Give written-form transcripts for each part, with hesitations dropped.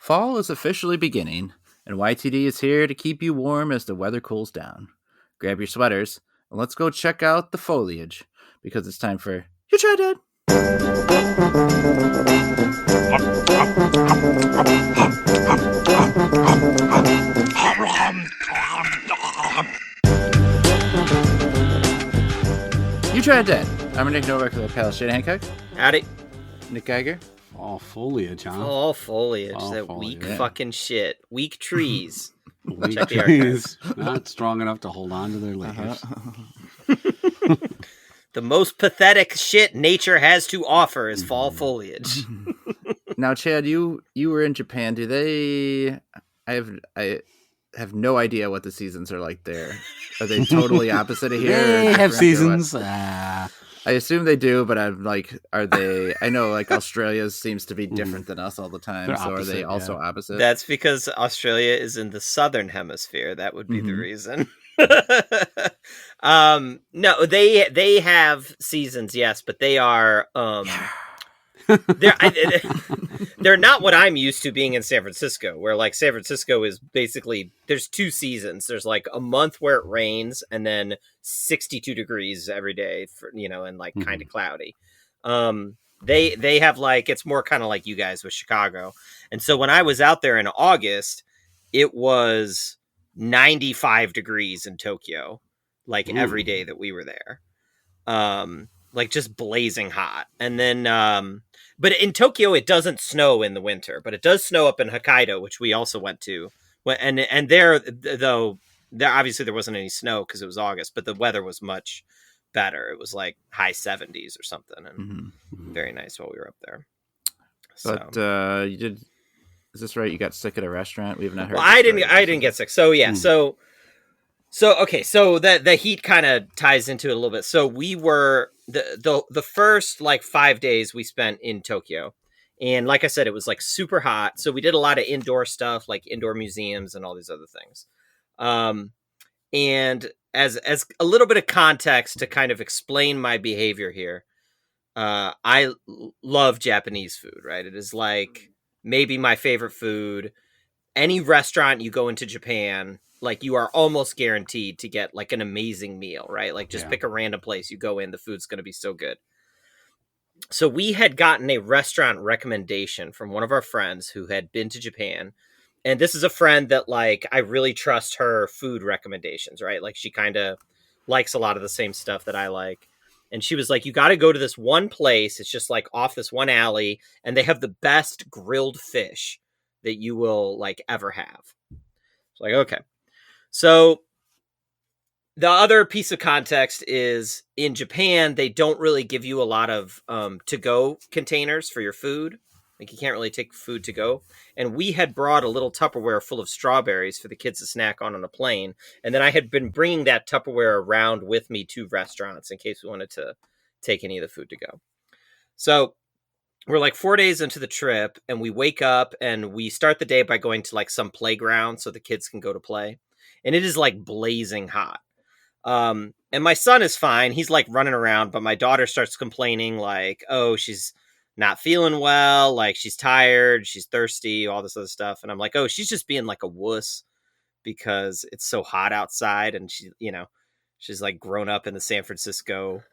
Fall is officially beginning, and YTD is here to keep you warm as the weather cools down. Grab your sweaters, and let's go check out the foliage, because it's time for You Tried Dat! You Tried Dat! I'm Nick Novak with pal Shane Hancock. Howdy. Nick Geiger. All foliage, huh? All foliage. All that foliage, weak yeah. fucking shit. Weak trees. Weak Check the trees, not strong enough to hold on to their leaves. The most pathetic shit nature has to offer is fall foliage. Now, Chad, you were in Japan. Do they? I have no idea what the seasons are like there. Are they totally opposite of here? They have seasons. I assume they do, but I'm like, are they? I know like Australia seems to be different than us all the time. They're So opposite, are they also yeah. opposite? That's because Australia is in the southern hemisphere. That would be the reason. No, they have seasons, yes, but they are they're not what I'm used to being in San Francisco, where like San Francisco is basically there's two seasons. There's like a month where it rains and then 62 degrees every day for, and like kind of cloudy. They have like it's more kind of like you guys with Chicago. And so when I was out there in August, it was 95 degrees in Tokyo, like every day that we were there. Like just blazing hot. And then but in Tokyo it doesn't snow in the winter, but it does snow up in Hokkaido, which we also went to. And there obviously there wasn't any snow because it was August, but the weather was much better. It was like high 70s or something, and very nice while we were up there. But you did. Is this right? You got sick at a restaurant? We have not heard. Well, I didn't get sick. So yeah. So okay. So the heat kind of ties into it a little bit. So we were the first like 5 days we spent in Tokyo, and like I said, it was like super hot. So we did a lot of indoor stuff, like indoor museums and all these other things. And as a little bit of context to kind of explain my behavior here, I love Japanese food. Right? It is like maybe my favorite food. Any restaurant you go into Japan, like you are almost guaranteed to get like an amazing meal, right? Like just pick a random place you go in, the food's going to be so good. So we had gotten a restaurant recommendation from one of our friends who had been to Japan. And this is a friend that like, I really trust her food recommendations, right? Like she kind of likes a lot of the same stuff that I like. And she was like, you got to go to this one place. It's just like off this one alley. And they have the best grilled fish that you will like ever have. It's like, okay. So the other piece of context is in Japan, they don't really give you a lot of to-go containers for your food. Like you can't really take food to go. And we had brought a little Tupperware full of strawberries for the kids to snack on a plane. And then I had been bringing that Tupperware around with me to restaurants in case we wanted to take any of the food to go. So we're like 4 days into the trip and we wake up and we start the day by going to like some playground so the kids can go to play. And it is like blazing hot. And my son is fine. He's like running around, but my daughter starts complaining like, oh, she's not feeling well. Like she's tired. She's thirsty, all this other stuff. And I'm like, oh, she's just being like a wuss because it's so hot outside. And she, she's like grown up in the San Francisco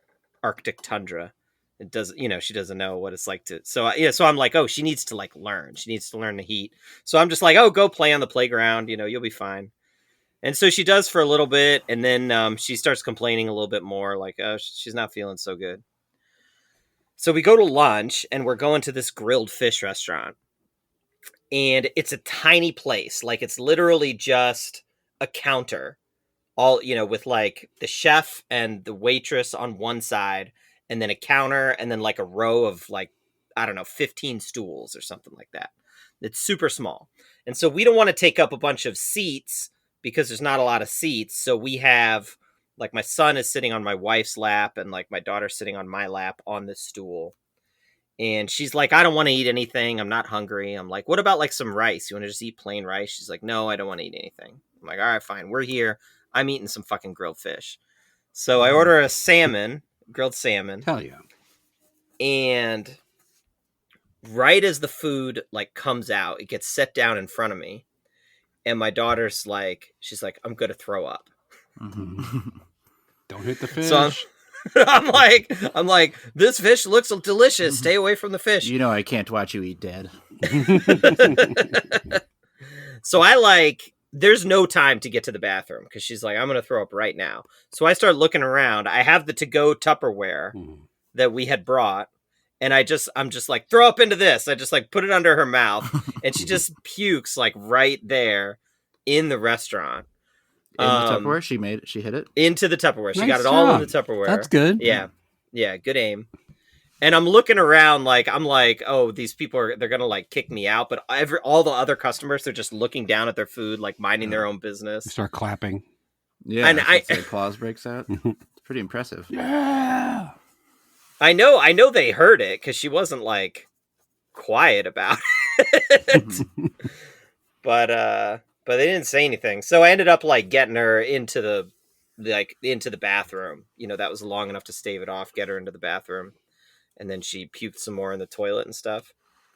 Arctic tundra. It doesn't, she doesn't know what it's like to, so I'm like, oh, she needs to like learn. She needs to learn the heat. So I'm just like, oh, go play on the playground. You'll be fine. And so she does for a little bit. And then she starts complaining a little bit more like, oh, she's not feeling so good. So we go to lunch and we're going to this grilled fish restaurant. And it's a tiny place. Like it's literally just a counter all, with like the chef and the waitress on one side and then a counter and then like a row of like, I don't know, 15 stools or something like that. It's super small. And so we don't want to take up a bunch of seats because there's not a lot of seats. So we have like my son is sitting on my wife's lap and like my daughter's sitting on my lap on this stool. And she's like, I don't want to eat anything. I'm not hungry. I'm like, what about like some rice? You want to just eat plain rice? She's like, no, I don't want to eat anything. I'm like, all right, fine. We're here. I'm eating some fucking grilled fish. So I order a grilled salmon. Hell yeah. And right as the food like comes out, it gets set down in front of me, and my daughter's like, she's like, I'm gonna throw up. Don't hit the fish. So I'm like, this fish looks delicious. Stay away from the fish. You know I can't watch you eat, Dad. So there's no time to get to the bathroom because she's like, I'm going to throw up right now. So I start looking around. I have the to-go Tupperware that we had brought. And I'm just like, throw up into this. I just like put it under her mouth and she just pukes like right there in the restaurant. In the Tupperware? She hit it? Into the Tupperware. She Nice got it all in job. the Tupperware. That's good. Yeah. Yeah. Good aim. And I'm looking around like, oh, these people they're going to like kick me out. But all the other customers, they're just looking down at their food, like minding their own business. Start clapping. Yeah. And the applause breaks out. It's pretty impressive. Yeah. I know they heard it because she wasn't like quiet about it. But they didn't say anything. So I ended up like getting her into the bathroom. You know, that was long enough to stave it off, get her into the bathroom. And then she puked some more in the toilet and stuff.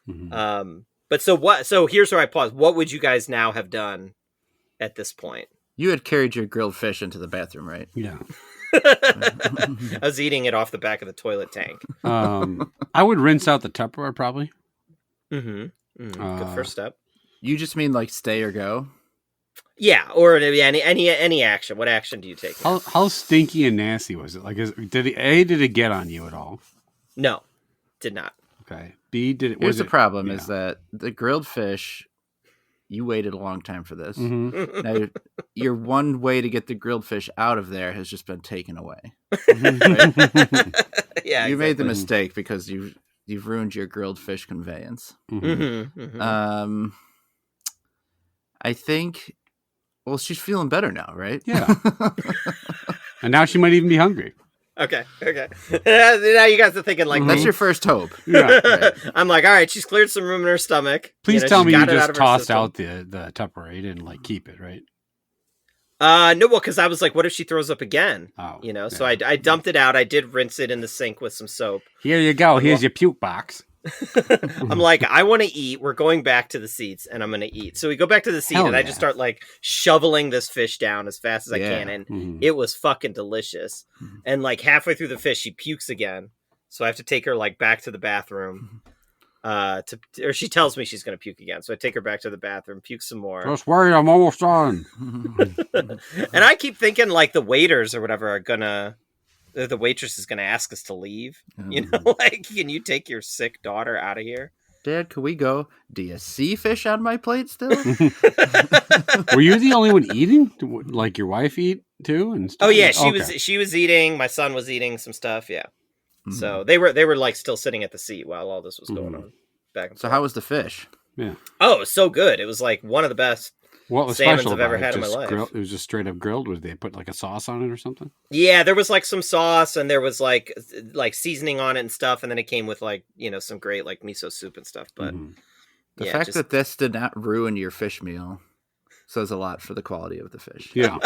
But so here's where I pause. What would you guys now have done at this point? You had carried your grilled fish into the bathroom, right? Yeah. I was eating it off the back of the toilet tank. I would rinse out the Tupperware probably. Good first step. You just mean like stay or go? Yeah, or any action. What action do you take? How stinky and nasty was it? Like, did it get on you at all? No, did not. Okay. B, did it? Here's the problem: is that the grilled fish. You waited a long time for this. Now, your one way to get the grilled fish out of there has just been taken away. Right? Yeah, you made the mistake because you've ruined your grilled fish conveyance. I think. Well, she's feeling better now, right? Yeah. And now she might even be hungry. Okay. Now you guys are thinking like that's your first hope. Yeah. Right. I'm like, all right, she's cleared some room in her stomach. Please tell me you got it just of her tossed system. out the Tupperware. You didn't like keep it, right? No, well, because I was like, what if she throws up again? Oh, So I dumped it out. I did rinse it in the sink with some soap. Here you go. Here's your puke box. I'm like, I want to eat. We're going back to the seats, and I'm going to eat. So we go back to the seat, and I just start like shoveling this fish down as fast as I can, and it was fucking delicious. And like halfway through the fish, she pukes again, so I have to take her like back to the bathroom. Or she tells me she's going to puke again, so I take her back to the bathroom, puke some more. Just worried, I'm almost done. And I keep thinking like the waiters or whatever are gonna. The waitress is going to ask us to leave. Like, can you take your sick daughter out of here? Dad, can we go? Do you see fish on my plate still? Were you the only one eating? Like your wife eat too? And stuff? Oh yeah, she was eating. My son was eating some stuff. Yeah. So they were like still sitting at the seat while all this was going on. Back and forth. How was the fish? Yeah. Oh, it was so good. It was like one of the best. What was salmons special I've about ever it? had in my life. It was just straight up grilled. Was they put like a sauce on it or something? Yeah, there was like some sauce and there was like seasoning on it and stuff, and then it came with like some great like miso soup and stuff. But the fact that this did not ruin your fish meal says a lot for the quality of the fish. Yeah.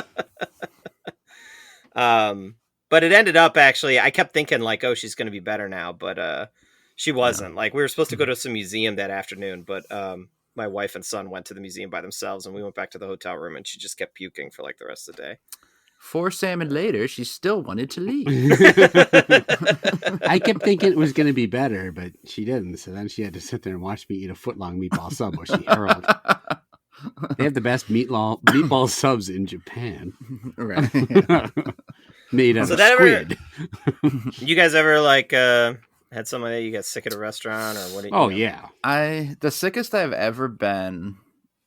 But it ended up actually. I kept thinking like, oh, she's going to be better now, but she wasn't. Like we were supposed to go to some museum that afternoon, but my wife and son went to the museum by themselves, and we went back to the hotel room, and she just kept puking for like the rest of the day. 4 salmon later, she still wanted to leave. I kept thinking it was going to be better, but she didn't. So then she had to sit there and watch me eat a foot-long meatball sub, which she hurled. They have the best meatball subs in Japan. Right. Made out of squid. You guys ever like had somebody that you got sick at a restaurant or what? Yeah. The sickest I've ever been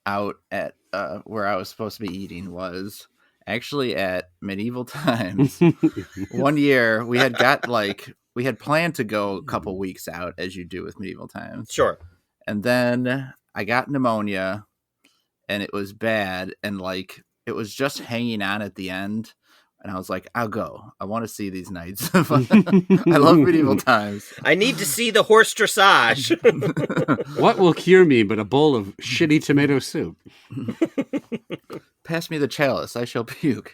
out at where I was supposed to be eating was actually at Medieval Times. One year we had planned to go a couple weeks out, as you do with Medieval Times. Sure. And then I got pneumonia and it was bad, and like it was just hanging on at the end. And I was like, I'll go. I want to see these nights. I love Medieval Times. I need to see the horse dressage. What will cure me but a bowl of shitty tomato soup? Pass me the chalice. I shall puke.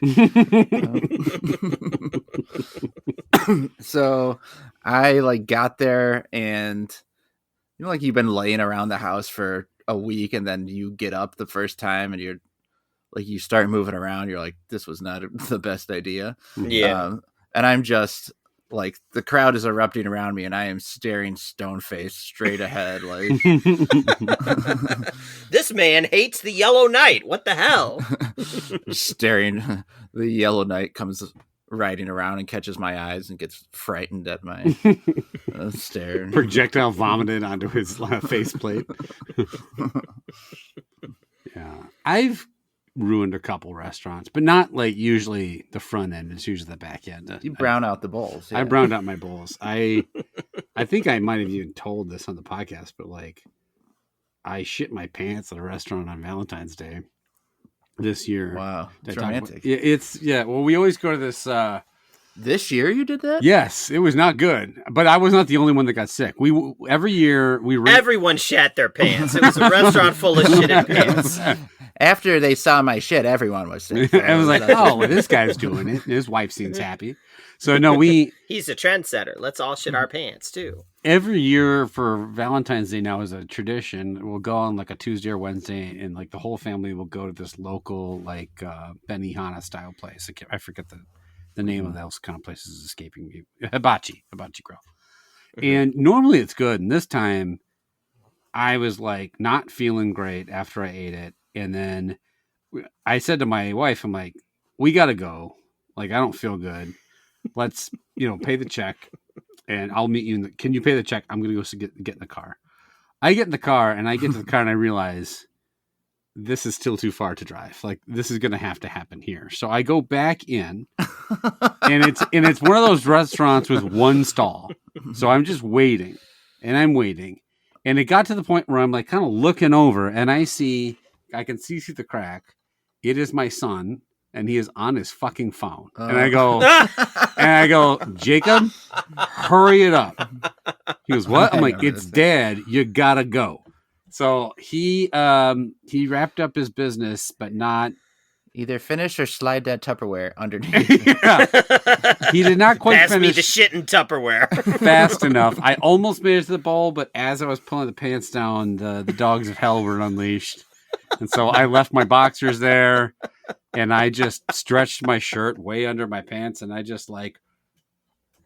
So I got there, and like you've been laying around the house for a week and then you get up the first time and you're like, you start moving around. You're like, this was not the best idea. Yeah. And I'm just like, the crowd is erupting around me and I am staring stone faced straight ahead. Like, This man hates the Yellow Knight. What the hell? staring. The Yellow Knight comes riding around and catches my eyes and gets frightened at my stare. Projectile vomited onto his faceplate. Yeah. I've ruined a couple restaurants, but not like usually the front end. It's usually the back end. You brown out the bowls. Yeah. I browned out my bowls. I think I might have even told this on the podcast, but like I shit my pants at a restaurant on Valentine's Day this year. Wow. It's romantic. Well, we always go to this. This year you did that? Yes, it was not good, but I was not the only one that got sick. Every year everyone shat their pants. It was a restaurant full of shitted pants. After they saw my shit, everyone was sick. I was like, oh, well, this guy's doing it. His wife seems happy. So no, he's a trendsetter. Let's all shit our pants too. Every year for Valentine's Day now is a tradition. We'll go on like a Tuesday or Wednesday, and like the whole family will go to this local like Benihana style place. I forget the name of those kind of places is escaping me. Hibachi Grill. And normally it's good. And this time I was like not feeling great after I ate it. And then I said to my wife, I'm like, we got to go. Like, I don't feel good. Let's, pay the check and I'll meet you. Can you pay the check? I'm going to go get in the car. I get in the car and I get to the car and I realize this is still too far to drive. Like, this is going to have to happen here. So I go back in and it's one of those restaurants with one stall. So I'm just waiting and I'm waiting. And it got to the point where I'm like kind of looking over and I can see through the crack. It is my son, and he is on his fucking phone. And I go, Jacob, hurry it up. He goes, what? I'm like, it's Dad. You gotta go. So he wrapped up his business, but not. Either finish or slide that Tupperware underneath. He did not quite Pass finish. me the shit in Tupperware fast enough. I almost made it to the bowl, but as I was pulling the pants down, the dogs of hell were unleashed. And so I left my boxers there and I just stretched my shirt way under my pants and I just like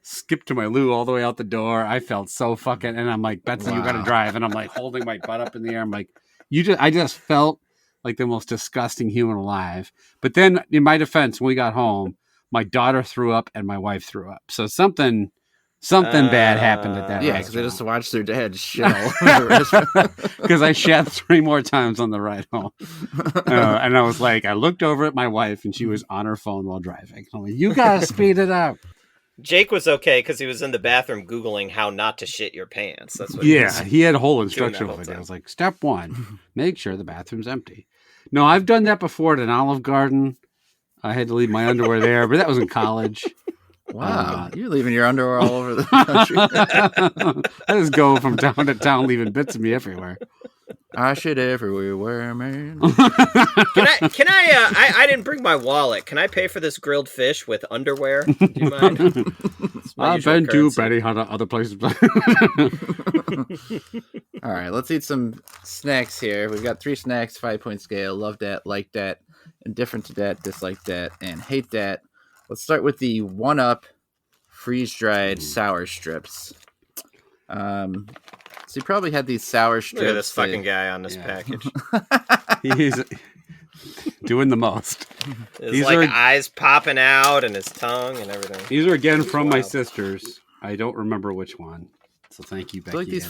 skipped to my loo all the way out the door. I felt so fucking, and I'm like, Betsy, you gotta drive. And I'm like holding my butt up in the air. I'm like, I just felt like the most disgusting human alive. But then in my defense, when we got home, my daughter threw up and my wife threw up. So something bad happened at that. Yeah, because they just watched their dad shit all over the restaurant. Because I shat 3 more times on the ride home. And I was like, I looked over at my wife and she was on her phone while driving. I'm like, you gotta speed it up. Jake was okay because he was in the bathroom Googling how not to shit your pants. That's what he had a whole instructional video. I was like, step 1, make sure the bathroom's empty. No, I've done that before at an Olive Garden. I had to leave my underwear there, but that was in college. Wow, you're leaving your underwear all over the country. I just go from town to town, leaving bits of me everywhere. I shit everywhere, man. I didn't bring my wallet. Can I pay for this grilled fish with underwear? Do you mind? I've been to Benihana, other places. All right, let's eat some snacks here. We've got 3 snacks, 5-point scale. Love that, like that, indifferent to that, dislike that, and hate that. Let's start with the 1-Up freeze-dried sour strips. So you probably had these sour strips. Look at this fucking guy on this package. He's doing the most. His eyes popping out and his tongue and everything. These are again from my sisters. I don't remember which one. So thank you, Becky. I like these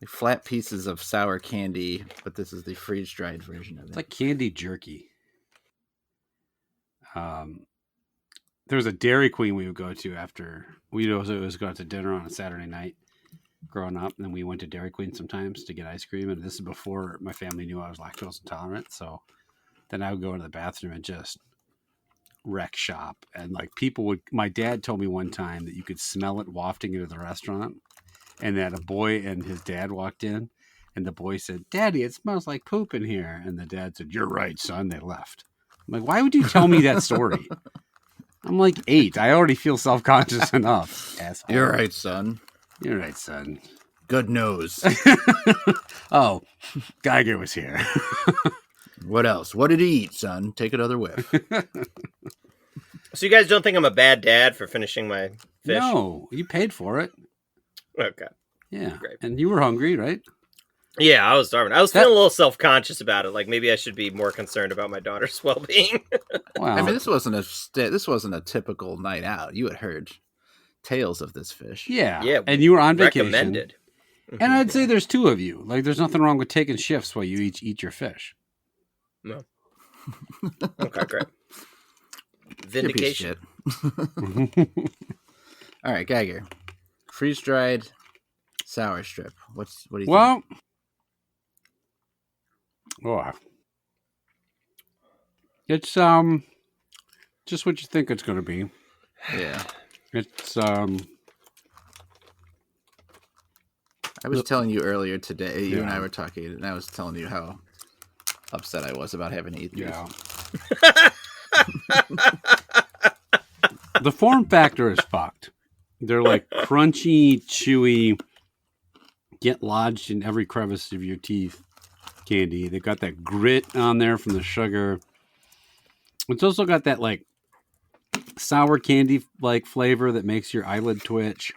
flat pieces of sour candy, but this is the freeze-dried version of it. It's like candy jerky. There was a Dairy Queen we would go to after we'd always go out to dinner on a Saturday night growing up, and then we went to Dairy Queen sometimes to get ice cream. And this is before my family knew I was lactose intolerant, so then I would go into the bathroom and just wreck shop. And like my dad told me one time that you could smell it wafting into the restaurant, and that a boy and his dad walked in, and the boy said, "Daddy, it smells like poop in here," and the dad said, "You're right, son." They left. I'm like, why would you tell me that story? I'm like 8. I already feel self-conscious enough. Asshole. You're right, son. You're right, son. Good nose. Oh, Geiger was here. What else? What did he eat, son? Take another whiff. So you guys don't think I'm a bad dad for finishing my fish? No, you paid for it. Okay. Yeah. Great. And you were hungry, right? Yeah, I was starving. I was feeling a little self-conscious about it. Like maybe I should be more concerned about my daughter's well-being. Wow. I mean, this wasn't a typical night out. You had heard tales of this fish. Yeah. And you were on vacation. Recommended. And I'd say there's two of you. Like, there's nothing wrong with taking shifts while you eat your fish. No. Okay, great. Vindication. All right, Geiger. Freeze-dried sour strip. What do you think? Well, it's just what you think it's going to be. Yeah. It's I was telling you earlier today, you and I were talking, and I was telling you how upset I was about having to eat these. Yeah. The form factor is fucked. They're like crunchy, chewy, get lodged in every crevice of your teeth candy. They got that grit on there from the sugar. It's also got that like sour candy like flavor that makes your eyelid twitch.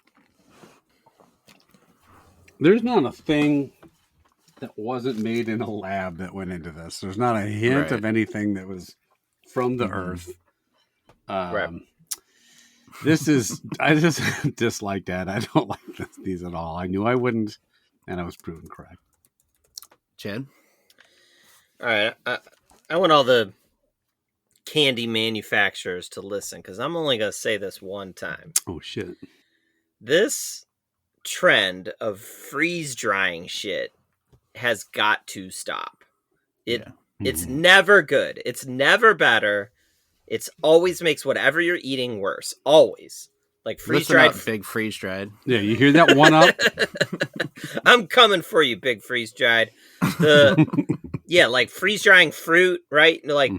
There's not a thing that wasn't made in a lab that went into this. There's not a hint of anything that was from the earth. Right. This is, I just dislike that. I don't like these at all. I knew I wouldn't, and I was proven correct. Chad? All right. I want all the candy manufacturers to listen because I'm only going to say this one time. Oh, shit. This trend of freeze drying shit has got to stop. It's never good. It's never better. It's always makes whatever you're eating worse. Always. Like freeze dried. Big freeze dried. Yeah, you hear that one up? I'm coming for you, big freeze dried. Yeah, like freeze drying fruit, right? Like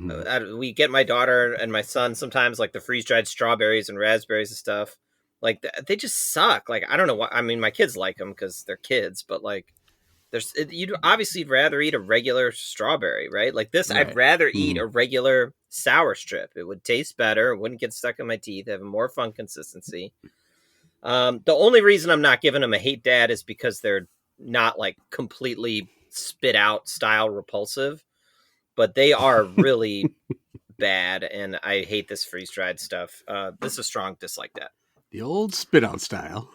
we get my daughter and my son sometimes like the freeze dried strawberries and raspberries and stuff. Like they just suck. Like I don't know why. I mean, my kids like them because they're kids, but like you'd obviously rather eat a regular strawberry, right? Like this, right. I'd rather eat a regular sour strip. It would taste better. It wouldn't get stuck in my teeth. Have a more fun consistency. The only reason I'm not giving them a hate dad is because they're not like completely spit out style repulsive, but they are really bad. And I hate this freeze dried stuff. This is a strong dislike that. The old spit out style.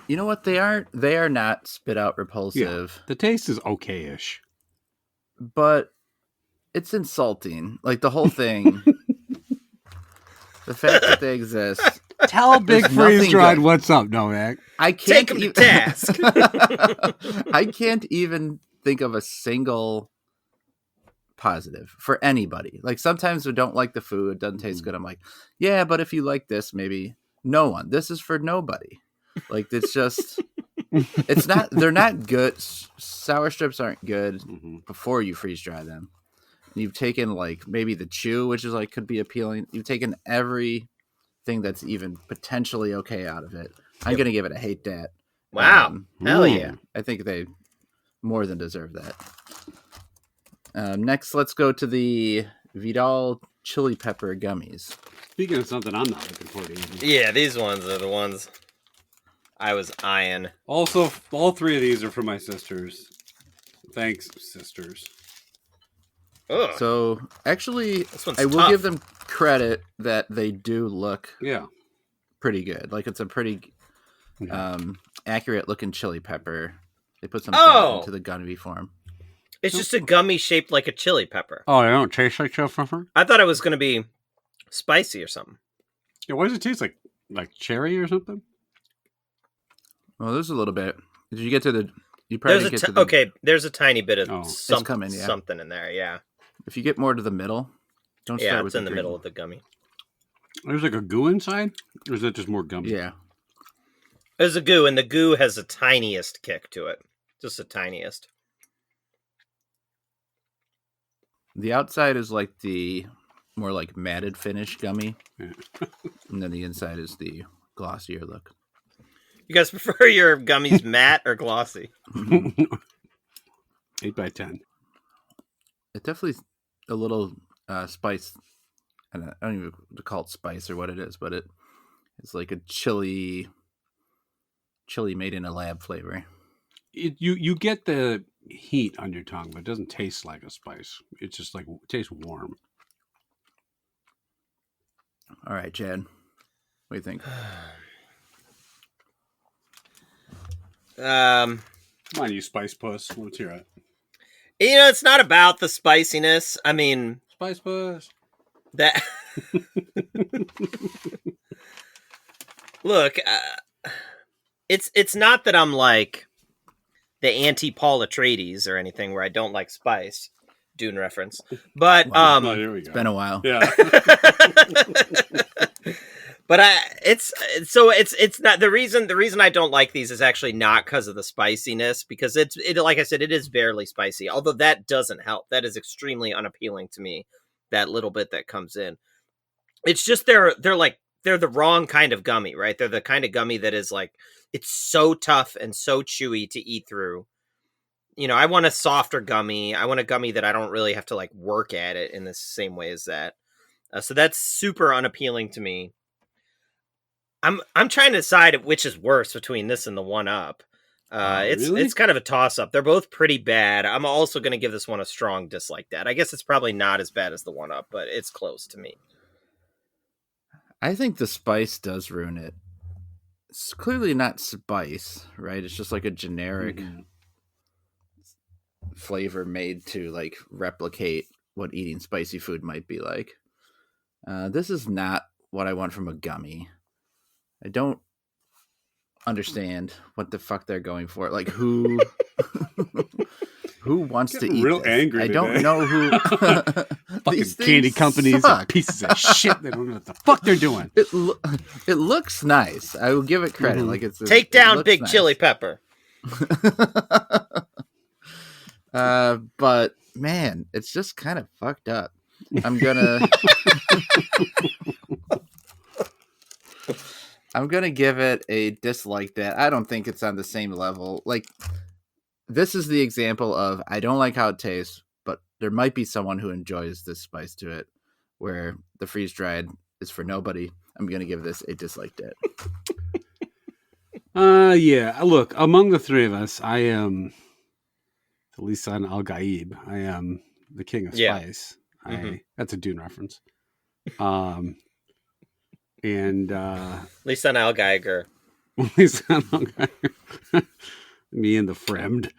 You know what they are? They are not spit out repulsive. Yeah, the taste is okay-ish. But it's insulting. Like the whole thing. The fact that they exist. Tell Big Freeze Dried what's up, Novak. I can't take him to task. I can't even think of a single positive for anybody. Like sometimes we don't like the food, it doesn't taste good. I'm like, yeah, but if you like this, maybe no one. This is for nobody. Like it's just it's not they're not good. Sour strips aren't good before you freeze dry them. You've taken like maybe the chew, which is like could be appealing. You've taken everything that's even potentially okay out of it. I'm gonna give it a hate dat. Wow. Hell yeah. I think they more than deserve that. Next, let's go to the Vidal Chili Pepper Gummies. Speaking of something I'm not looking forward to. Yeah, these ones are the ones I was eyeing. Also, all three of these are for my sisters. Thanks, sisters. Ugh. So, actually, I will tough. give them credit that they do look pretty good. Like, it's a pretty accurate-looking chili pepper. They put some thought into the gummy form. It's just a gummy shaped like a chili pepper. Oh, they don't taste like chili pepper? I thought it was going to be spicy or something. Yeah, what does it taste like? Like cherry or something? Well, there's a little bit. Did you get to the... You probably get to the... Okay, there's a tiny bit of something in there, yeah. If you get more to the middle, don't start with it's in the middle of the gummy. There's like a goo inside? Or is that just more gummy? Yeah. There's a goo, and the goo has the tiniest kick to it. Just the tiniest. The outside is like the more like matted finish gummy. Yeah. And then the inside is the glossier look. You guys prefer your gummies matte or glossy? 8 by 10. It definitely a little spice. I don't even call it spice or what it is, but it's like a chili made in a lab flavor. You get the heat on your tongue, but it doesn't taste like a spice. It's just like it tastes warm. All right, Chad. What do you think? Come on, you spice puss. Let's hear it. It's not about the spiciness. I mean, Spice puss. that. Look, it's not that I'm like the anti-Paul Atreides or anything where I don't like spice. Dune reference, but Oh, here we go. It's been a while. Yeah. But it's not the reason I don't like these is actually not because of the spiciness, because it like I said, it is barely spicy, although that doesn't help. That is extremely unappealing to me, that little bit that comes in. It's just they're the wrong kind of gummy, right? They're the kind of gummy that is like, it's so tough and so chewy to eat through. I want a softer gummy. I want a gummy that I don't really have to like work at it in the same way as that. So that's super unappealing to me. I'm trying to decide which is worse between this and the 1-Up. Really? It's kind of a toss up. They're both pretty bad. I'm also going to give this one a strong dislike. That I guess it's probably not as bad as the 1-Up, but it's close to me. I think the spice does ruin it. It's clearly not spice, right? It's just like a generic flavor made to like replicate what eating spicy food might be like. This is not what I want from a gummy. I don't understand what the fuck they're going for. Like who wants to eat real this? angry I today. don't know who. Fucking candy companies are pieces of shit. They don't know what the fuck they're doing. It looks nice. I will give it credit. Like Take down Big nice. Chili Pepper. But man, it's just kind of fucked up. I'm gonna give it a dislike. That I don't think it's on the same level. Like, this is the example of I don't like how it tastes, but there might be someone who enjoys this spice to it, where the freeze dried is for nobody. I'm gonna give this a dislike. That. Yeah. Look, among the three of us, I am the Lisan Al Gaib. I am the king of spice. That's a Dune reference. And Lisan Al Geiger. Lisan Al Geiger. Me and the Fremd.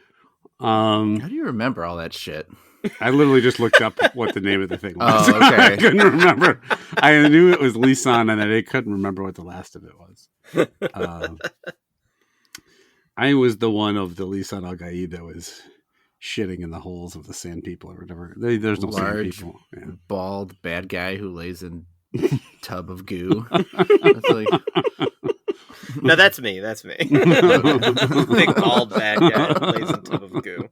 How do you remember all that shit? I literally just looked up what the name of the thing was. Oh, okay. I couldn't remember. I knew it was Lisan, and I couldn't remember what the last of it was. I was the one of the Lisan Al Gaib that was shitting in the holes of the sand people or whatever. There's no sand people. Yeah. Bald bad guy who lays in tub of goo. That's like... No, that's me. That's me. Big bald bad guy who lays in tub of goo.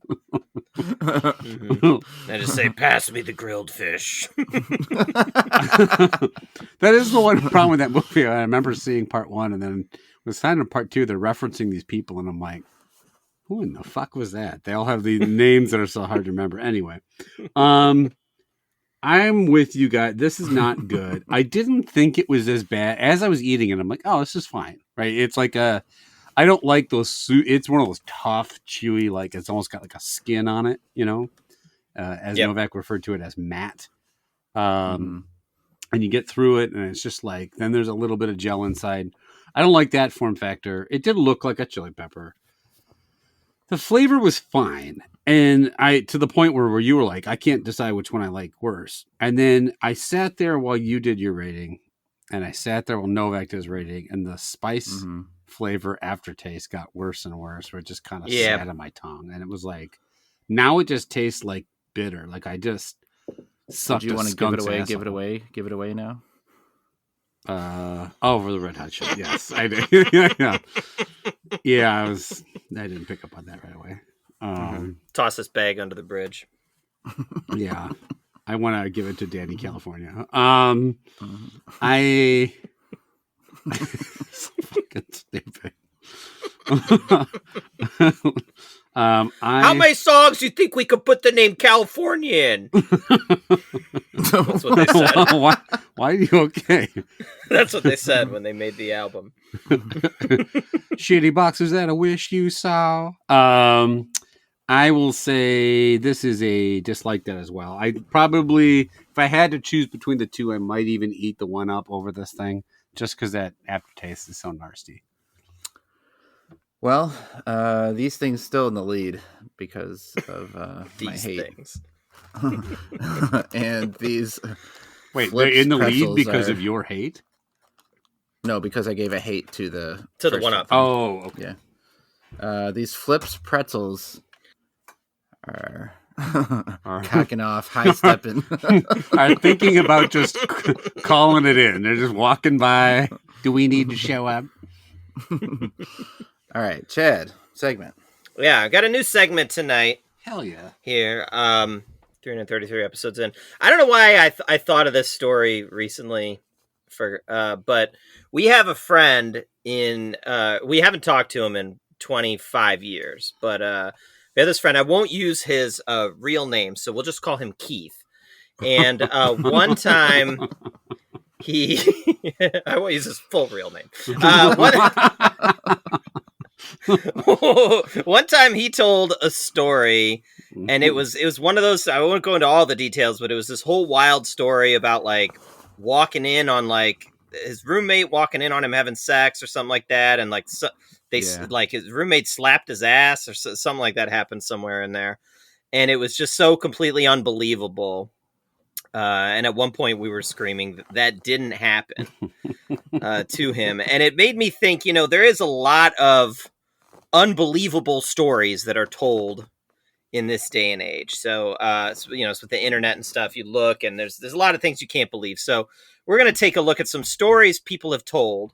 I just say, pass me the grilled fish. That is the one problem with that movie. I remember seeing part 1, and then was kind of part 2. They're referencing these people, and I'm like, who in the fuck was that? They all have the names that are so hard to remember. Anyway, I'm with you guys. This is not good. I didn't think it was as bad. As I was eating it, I'm like, oh, this is fine. Right? It's like I don't like those. It's one of those tough, chewy, like it's almost got like a skin on it, as Novak referred to it as matte. And you get through it, and it's just like, then there's a little bit of gel inside. I don't like that form factor. It did look like a chili pepper. The flavor was fine. And to the point where you were like, I can't decide which one I like worse. And then I sat there while you did your rating, and I sat there while Novak did his rating, and the spice flavor aftertaste got worse and worse, where it just kind of sat on my tongue. And it was like, now it just tastes like bitter. Like I just sucked. Do you want to give it away? Give it away now. For the Red Hot Chili. Yes, I did. Yeah. I didn't pick up on that right away. Toss this bag under the bridge. Yeah, I want to give it to Danny California. I so fucking stupid. How many songs do you think we could put the name California in? That's what they said. Why are you okay? That's what they said when they made the album. Shitty boxers that I wish you saw. I will say this is a dislike that as well. I probably, if I had to choose between the two, I might even eat the one up over this thing, just because that aftertaste is so nasty. Well, these things still in the lead because of my hate. Things. And these. Wait, they're in the lead pretzels because are- of your hate? No, because I gave a hate to the To the one up. Oh, okay. Yeah. These Flipz pretzels are cocking off, high stepping. Are thinking about just calling it in. They're just walking by. Do we need to show up? All right, Chad, segment. Yeah, I got a new segment tonight. Hell yeah. Here, 333 episodes in. I don't know why I thought of this story recently, but we have a friend in. We haven't talked to him in 25 years, but we have this friend. I won't use his real name, so we'll just call him Keith. And one time, I won't use his full real name. One time he told a story, and it was one of those. I won't go into all the details, but it was this whole wild story about like walking in on like his roommate walking in on him having sex or something like that, and like like his roommate slapped his ass or something like that happened somewhere in there, and it was just so completely unbelievable. And at one point we were screaming that didn't happen to him, and it made me think. There is a lot of unbelievable stories that are told in this day and age. So it's with the internet and stuff, you look and there's a lot of things you can't believe. So we're going to take a look at some stories people have told,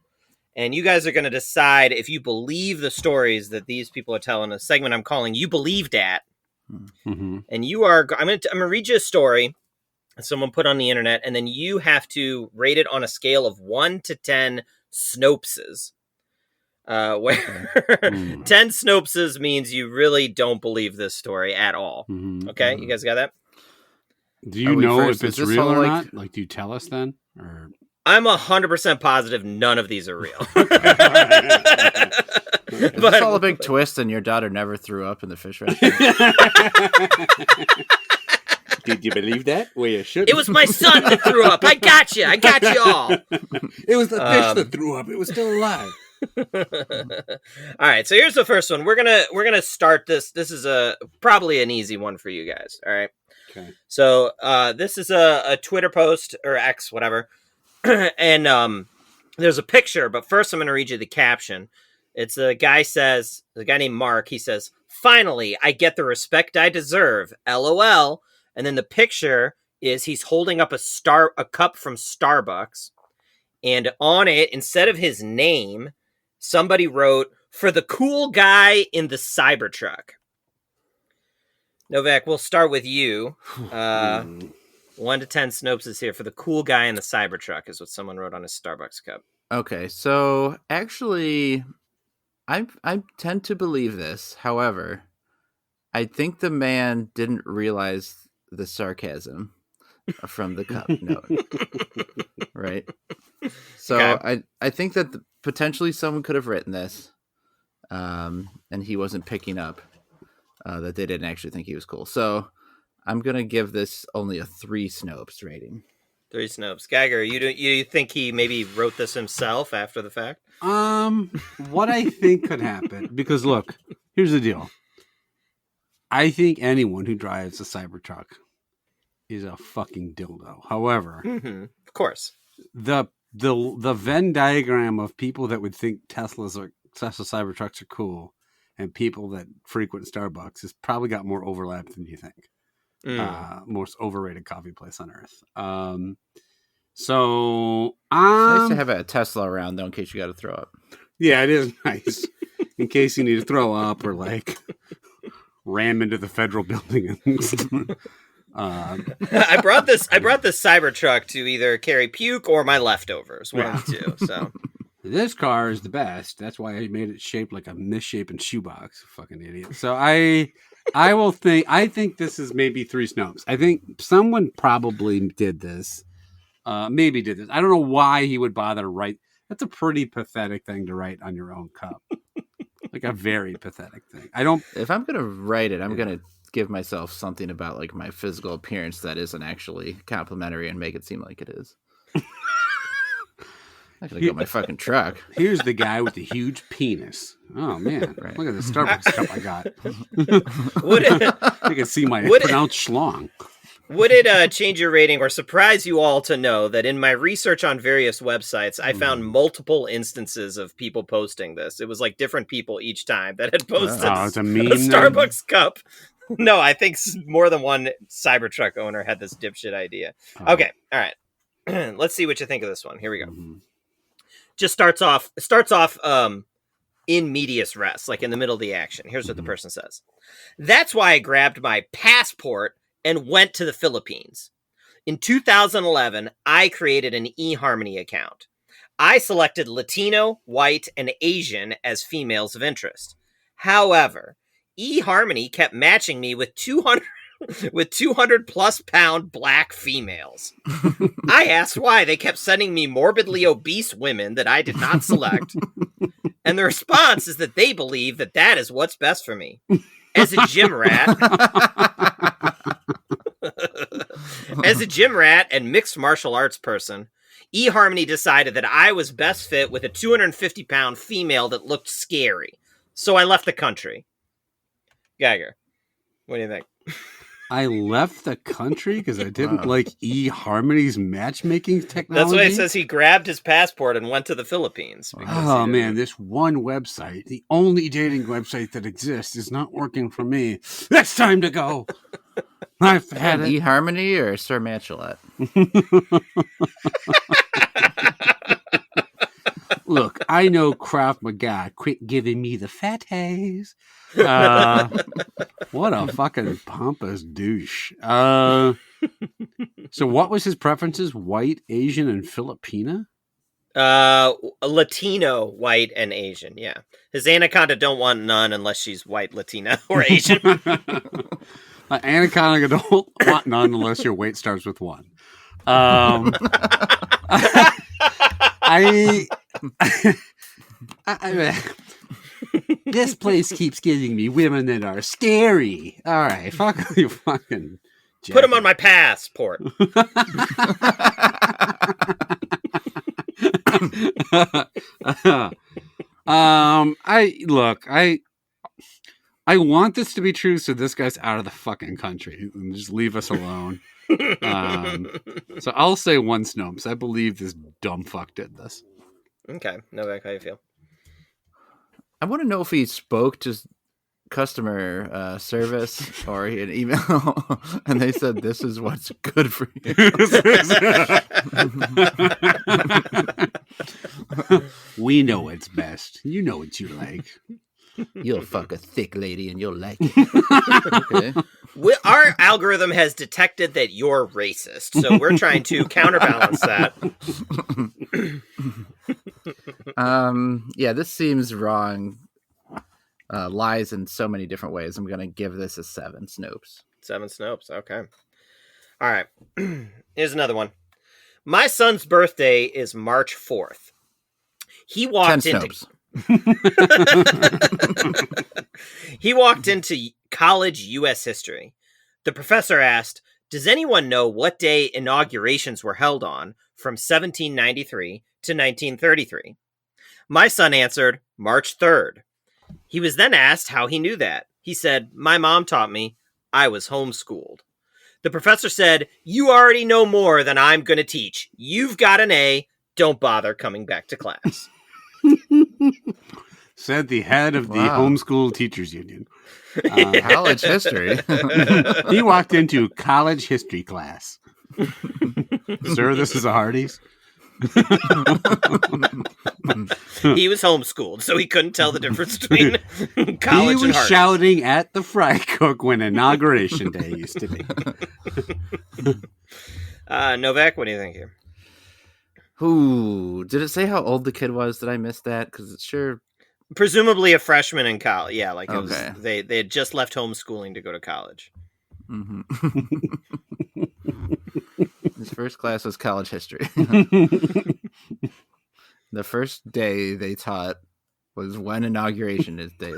and you guys are going to decide if you believe the stories that these people are telling. A segment I'm calling You Believe Dat. Mm-hmm. And I'm going to read you a story that someone put on the internet, and then you have to rate it on a scale of 1 to 10 Snopes. Where 10 Snopes means you really don't believe this story at all. Mm-hmm. Okay, you guys got that? Do you know first? if it's Is this real all or like- not? Like, do you tell us then? Or I'm 100% positive none of these are real. Is this all a big twist and your daughter never threw up in the fish restaurant? did you believe that? Well, you should. It was my son that threw up. I got you all. It was the fish that threw up. It was still alive. All right, so here's the first one. We're gonna start this. This is probably an easy one for you guys. All right. Okay. So this is a Twitter post or X, whatever, and there's a picture. But first, I'm gonna read you the caption. It's the guy named Mark. He says, "Finally, I get the respect I deserve. LOL." And then the picture is he's holding up a cup from Starbucks, and on it, instead of his name, somebody wrote, "For the cool guy in the Cybertruck." Novak, we'll start with you. 1 to 10 Snopes is here. For the cool guy in the Cybertruck is what someone wrote on his Starbucks cup. Okay, so actually, I tend to believe this. However, I think the man didn't realize the sarcasm from the cup note, right? So Okay. I think that potentially someone could have written this, and he wasn't picking up that they didn't actually think he was cool. So I'm gonna give this only a 3 Snopes rating. 3 Snopes. Geiger, you think he maybe wrote this himself after the fact? What I think could happen, because look, here's the deal. I think anyone who drives a Cybertruck is a fucking dildo. However, of course, the Venn diagram of people that would think Tesla Cybertrucks are cool and people that frequent Starbucks has probably got more overlap than you think. Most overrated coffee place on earth. So It's nice to have a Tesla around though, in case you got to throw up. yeah, it is nice in case you need to throw up or like ram into the federal building. I brought this Cybertruck to either carry puke or my leftovers, one of the two. So This car is the best. That's why I made it shaped like a misshapen shoebox. Fucking idiot. So I think this is maybe 3 Snopes. I think someone probably did this. Maybe did this. I don't know why he would bother to write. That's a pretty pathetic thing to write on your own cup. Like a very pathetic thing. I don't. If I'm gonna write it, I'm gonna give myself something about like my physical appearance that isn't actually complimentary and make it seem like it is. I gotta get my fucking truck. Here's the guy with the huge penis. Oh man, Right. Look at the Starbucks cup I got. You can see my pronounced schlong. Would it change your rating or surprise you all to know that in my research on various websites, I found multiple instances of people posting this? It was like different people each time that had posted it's a meme Starbucks cup. No, I think more than one Cybertruck owner had this dipshit idea. Okay, all right. Let's see what you think of this one. Here we go. Mm-hmm. Just starts off in medias res, like in the middle of the action. Here's what the person says. That's why I grabbed my passport and went to the Philippines. In 2011, I created an eHarmony account. I selected Latino, white, and Asian as females of interest. However, eHarmony kept matching me with 200 plus pound black females. I asked why they kept sending me morbidly obese women that I did not select. And the response is that they believe that that is what's best for me. As a gym rat, and mixed martial arts person, eHarmony decided that I was best fit with a 250-pound female that looked scary. So I left the country. Geiger, what do you think? I left the country because I didn't like eHarmony's matchmaking technology. That's why it says he grabbed his passport and went to the Philippines. Oh man, this one website, the only dating website that exists, is not working for me. It's time to go. I've had it. eHarmony or Sir Matchelette? Look, I know Krav Maga. Quit giving me the fat haze. What a fucking pompous douche. So what was his preferences? White, Asian, and Filipina? Latino, white, and Asian, yeah. His anaconda don't want none unless she's white, Latina, or Asian. Anaconda don't want none unless your weight starts with 1. This place keeps giving me women that are scary. All right, fuck you, fucking. Put them on my passport. I want this to be true, so this guy's out of the fucking country and just leave us alone. So I'll say 1 Snopes. I believe this dumb fuck did this. Okay, Novak, how you feel? I want to know if he spoke to customer service or an email, and they said, "This is what's good for you." We know what's best. You know what you like. You'll fuck a thick lady and you'll like it. Okay. Our algorithm has detected that you're racist, so we're trying to counterbalance that. Yeah, this seems wrong. Lies in so many different ways. I'm gonna give this a 7 Snopes. 7 Snopes, okay. All right, here's another one. My son's birthday is March 4th. He walked 10 into Snopes. He walked into college U.S. history. The professor asked, "Does anyone know what day inaugurations were held on from 1793 to 1933?" My son answered, "March 3rd. He was then asked how he knew that. He said, "My mom taught me. I was homeschooled." The professor said, "You already know more than I'm going to teach. You've got an A. Don't bother coming back to class." Said the head of the homeschool teachers union. College history. He walked into college history class. Sir, this is a Hardee's. He was homeschooled, so he couldn't tell the difference between college He and was Harvard. shouting at the fry cook when inauguration day used to be. Novak, what do you think here? Ooh, did it say how old the kid was? Did I miss that? Because it's sure. Presumably a freshman in college. Yeah, like Okay. they had just left homeschooling to go to college. Mm-hmm. His first class was college history. The first day they taught was when inauguration is day.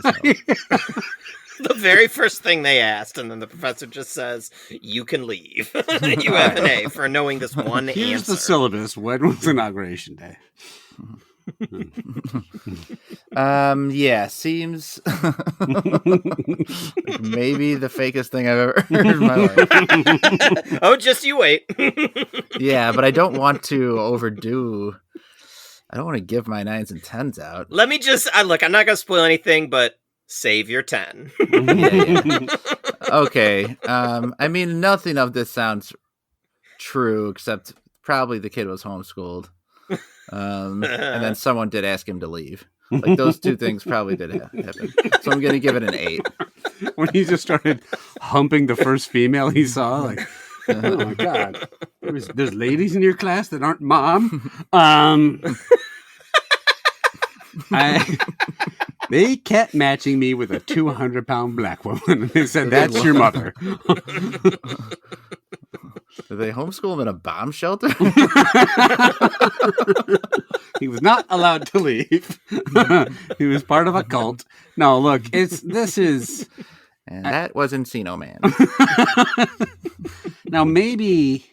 The very first thing they asked, and then the professor just says, "You can leave. You have an A for knowing this one Here's answer." the syllabus. When was inauguration day? Yeah, seems like maybe the fakest thing I've ever heard in my life. Oh, just you wait. Yeah, but I don't want to overdo. I don't want to give my 9s and 10s out. Let me just look. I'm not gonna spoil anything, but save your 10. Yeah. Okay. I mean, nothing of this sounds true, except probably the kid was homeschooled. And then someone did ask him to leave. Like those two things probably did happen. So I'm gonna give it an 8. When he just started humping the first female he saw, like, oh my god, there's ladies in your class that aren't mom. They kept matching me with a 200-pound black woman, and they said, "That's your mother." Did they homeschool him in a bomb shelter? He was not allowed to leave. He was part of a cult. No, look, this is, and that was Encino Man. Now maybe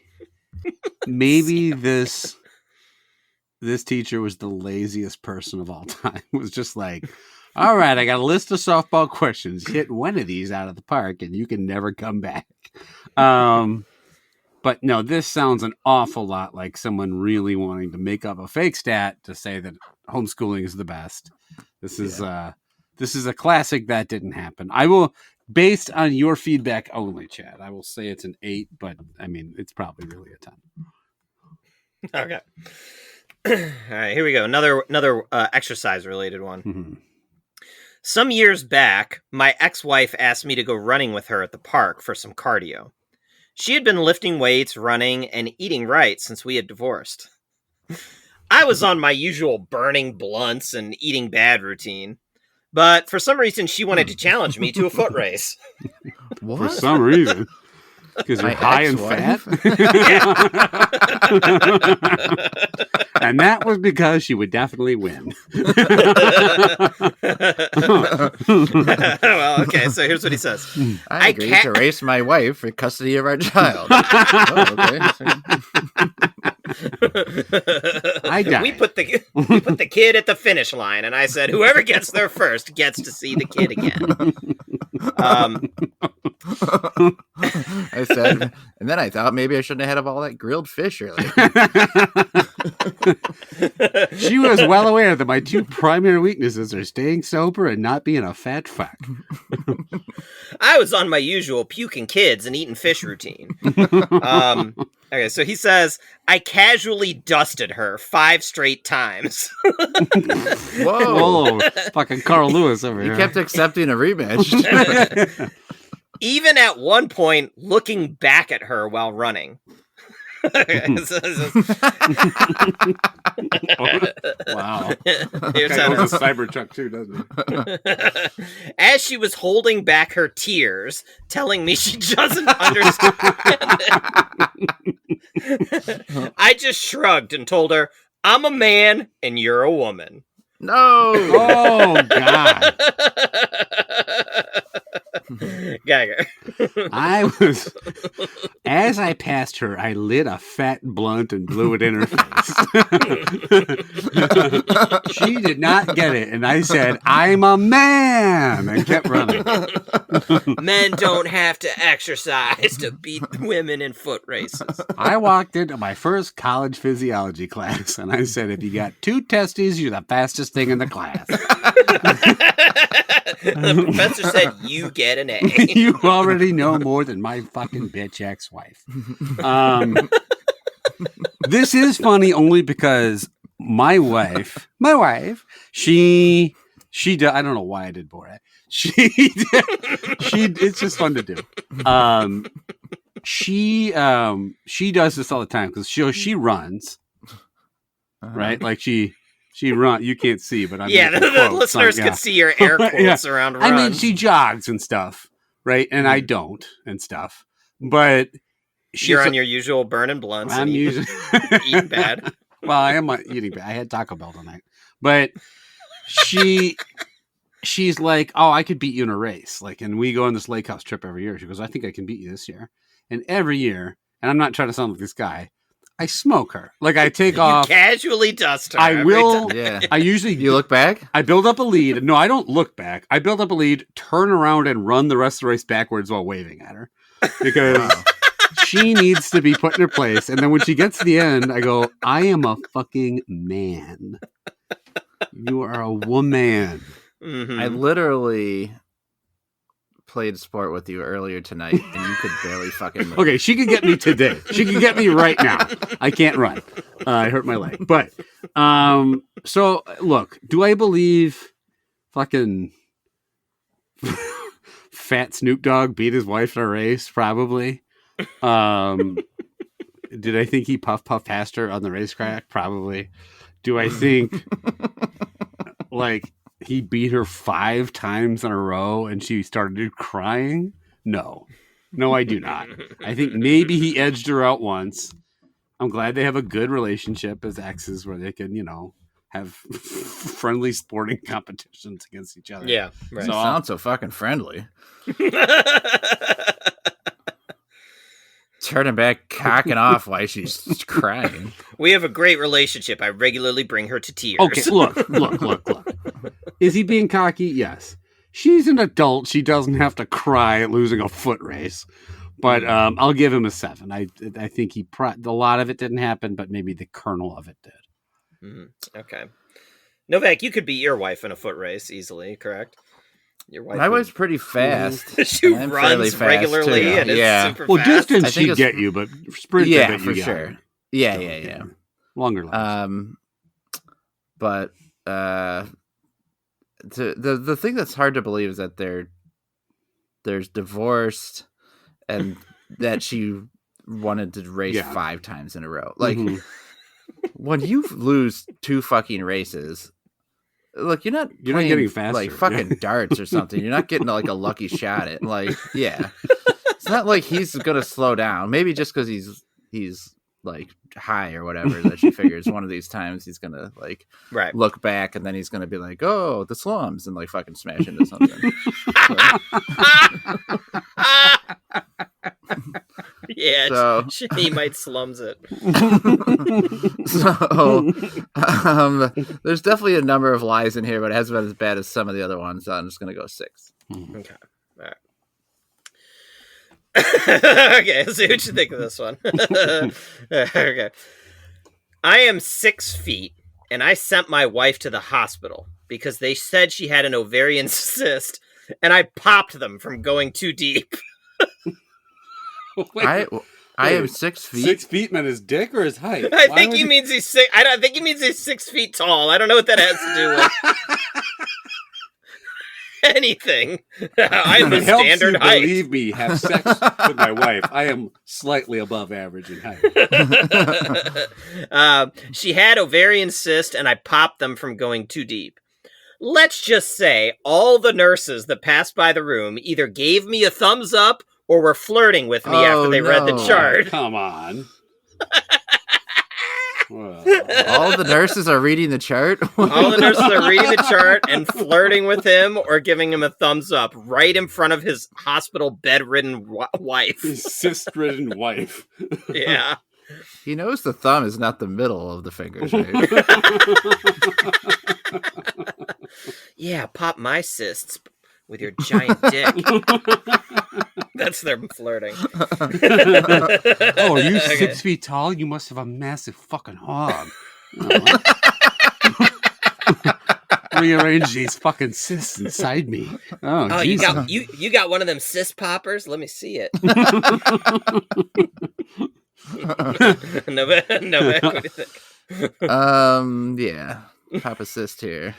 this teacher was the laziest person of all time. It was just like, all right, I got a list of softball questions. Hit one of these out of the park, and you can never come back. But no, this sounds an awful lot like someone really wanting to make up a fake stat to say that homeschooling is the best. This is a classic that didn't happen. I will, based on your feedback only, Chad, I will say it's an 8, but I mean, it's probably really a 10. Okay. All right, here we go. Another exercise related one. Mm-hmm. Some years back, my ex-wife asked me to go running with her at the park for some cardio. She had been lifting weights, running, and eating right since we had divorced. I was on my usual burning blunts and eating bad routine, but for some reason she wanted to challenge me to a foot race. What? For some reason. Because you're My high and fat? And that was because she would definitely win. Well, okay, so here's what he says. I agreed to race my wife for custody of our child. Oh, okay. I died. We put the kid at the finish line, and I said, whoever gets there first gets to see the kid again. I said, and then I thought maybe I shouldn't have had all that grilled fish earlier. She was well aware that my two primary weaknesses are staying sober and not being a fat fuck. I was on my usual puking kids and eating fish routine. Okay, so he says, I casually dusted her 5 straight times. Whoa. Fucking Carl Lewis over here. He kept accepting a rematch. Even at one point, looking back at her while running. Wow. Here's That was a Cybertruck too, doesn't it? As she was holding back her tears, telling me she doesn't understand it. I just shrugged and told her, I'm a man and you're a woman. No. Oh, God. Gagger. As I passed her, I lit a fat blunt and blew it in her face. She did not get it, and I said, I'm a man, and kept running. Men don't have to exercise to beat women in foot races. I walked into my first college physiology class, and I said, if you got 2 testes, you're the fastest thing in the class. The professor said, you get an A. You already know more than my fucking bitch ex-wife. This is funny only because my wife, she I don't know why I did Borat. It's just fun to do. She does this all the time because she runs. right? Like she run. You can't see, but I'm Yeah, the quotes, listeners yeah. can see your air quotes around runs. I mean, she jogs and stuff, right? And I don't and stuff, but you're on your usual burning blunts. I'm eating bad. Well, I am eating bad. I had Taco Bell tonight, but she's like, oh, I could beat you in a race. Like, and we go on this lake house trip every year. She goes, I think I can beat you this year. And every year, and I'm not trying to sound like this guy, I smoke her. Like I take off. Casually dust her. I will. Yeah. I usually. You look back? I build up a lead. No, I don't look back. I build up a lead, turn around and run the rest of the race backwards while waving at her. Because she needs to be put in her place. And then when she gets to the end, I go, I am a fucking man. You are a woman. Mm-hmm. I literally played sport with you earlier tonight, and you could barely fucking move. Okay, she can get me today. She can get me right now. I can't run. I hurt my leg. But, so, look, do I believe fucking fat Snoop Dogg beat his wife in a race? Probably. Did I think he puff past her on the racetrack? Probably. Do I think, like, he beat her 5 times in a row and she started crying? No, I do not. I think maybe he edged her out once. I'm glad they have a good relationship as exes where they can, have friendly sporting competitions against each other. Yeah, right. So sounds so fucking friendly. Turning back, cocking off while she's crying. We have a great relationship. I regularly bring her to tears. Okay, look. Is he being cocky? Yes. She's an adult. She doesn't have to cry at losing a foot race. But I'll give him a 7. I think a lot of it didn't happen, but maybe the kernel of it did. Okay. Novak, you could beat your wife in a foot race easily, correct? Your wife My wife's pretty fast. She runs regularly and is super fast. Distance she'd get you, but sprint, yeah, for sure. Yeah. Longer lines. But the thing that's hard to believe is that there's divorced and that she wanted to race 5 times in a row. Like when you lose 2 fucking races, look, you're not getting faster. Like fucking darts or something. You're not getting like a lucky shot at It's not like he's gonna slow down. Maybe just because he's like high or whatever, that she figures one of these times he's gonna like look back and then he's gonna be like, oh, the slums, and like fucking smash into something. Yeah, so, he might slums it. So there's definitely a number of lies in here, but it hasn't been as bad as some of the other ones. So I'm just gonna go 6. Okay. All right. Okay, let's see what you think of this one. Okay. I am 6 feet, and I sent my wife to the hospital because they said she had an ovarian cyst, and I popped them from going too deep. I am 6 feet. 6 feet meant his dick or his height? I think he means he's 6. I think he means he's 6 feet tall. I don't know what that has to do with anything. I'm a standard height. Believe me, have sex with my wife. I am slightly above average in height. She had ovarian cyst, and I popped them from going too deep. Let's just say all the nurses that passed by the room either gave me a thumbs up or were flirting with me after they read the chart. Come on. All the nurses are reading the chart? All the nurses are reading the chart and flirting with him or giving him a thumbs up right in front of his hospital bedridden wife. His cyst-ridden wife. Yeah. He knows the thumb is not the middle of the fingers, right? Yeah, pop my cysts with your giant dick. That's their flirting. Oh, are you 6 feet tall? You must have a massive fucking hog. Rearrange these fucking cysts inside me. Oh you got one of them cyst poppers? Let me see it. No, what do you think? Yeah. Pop a cyst here.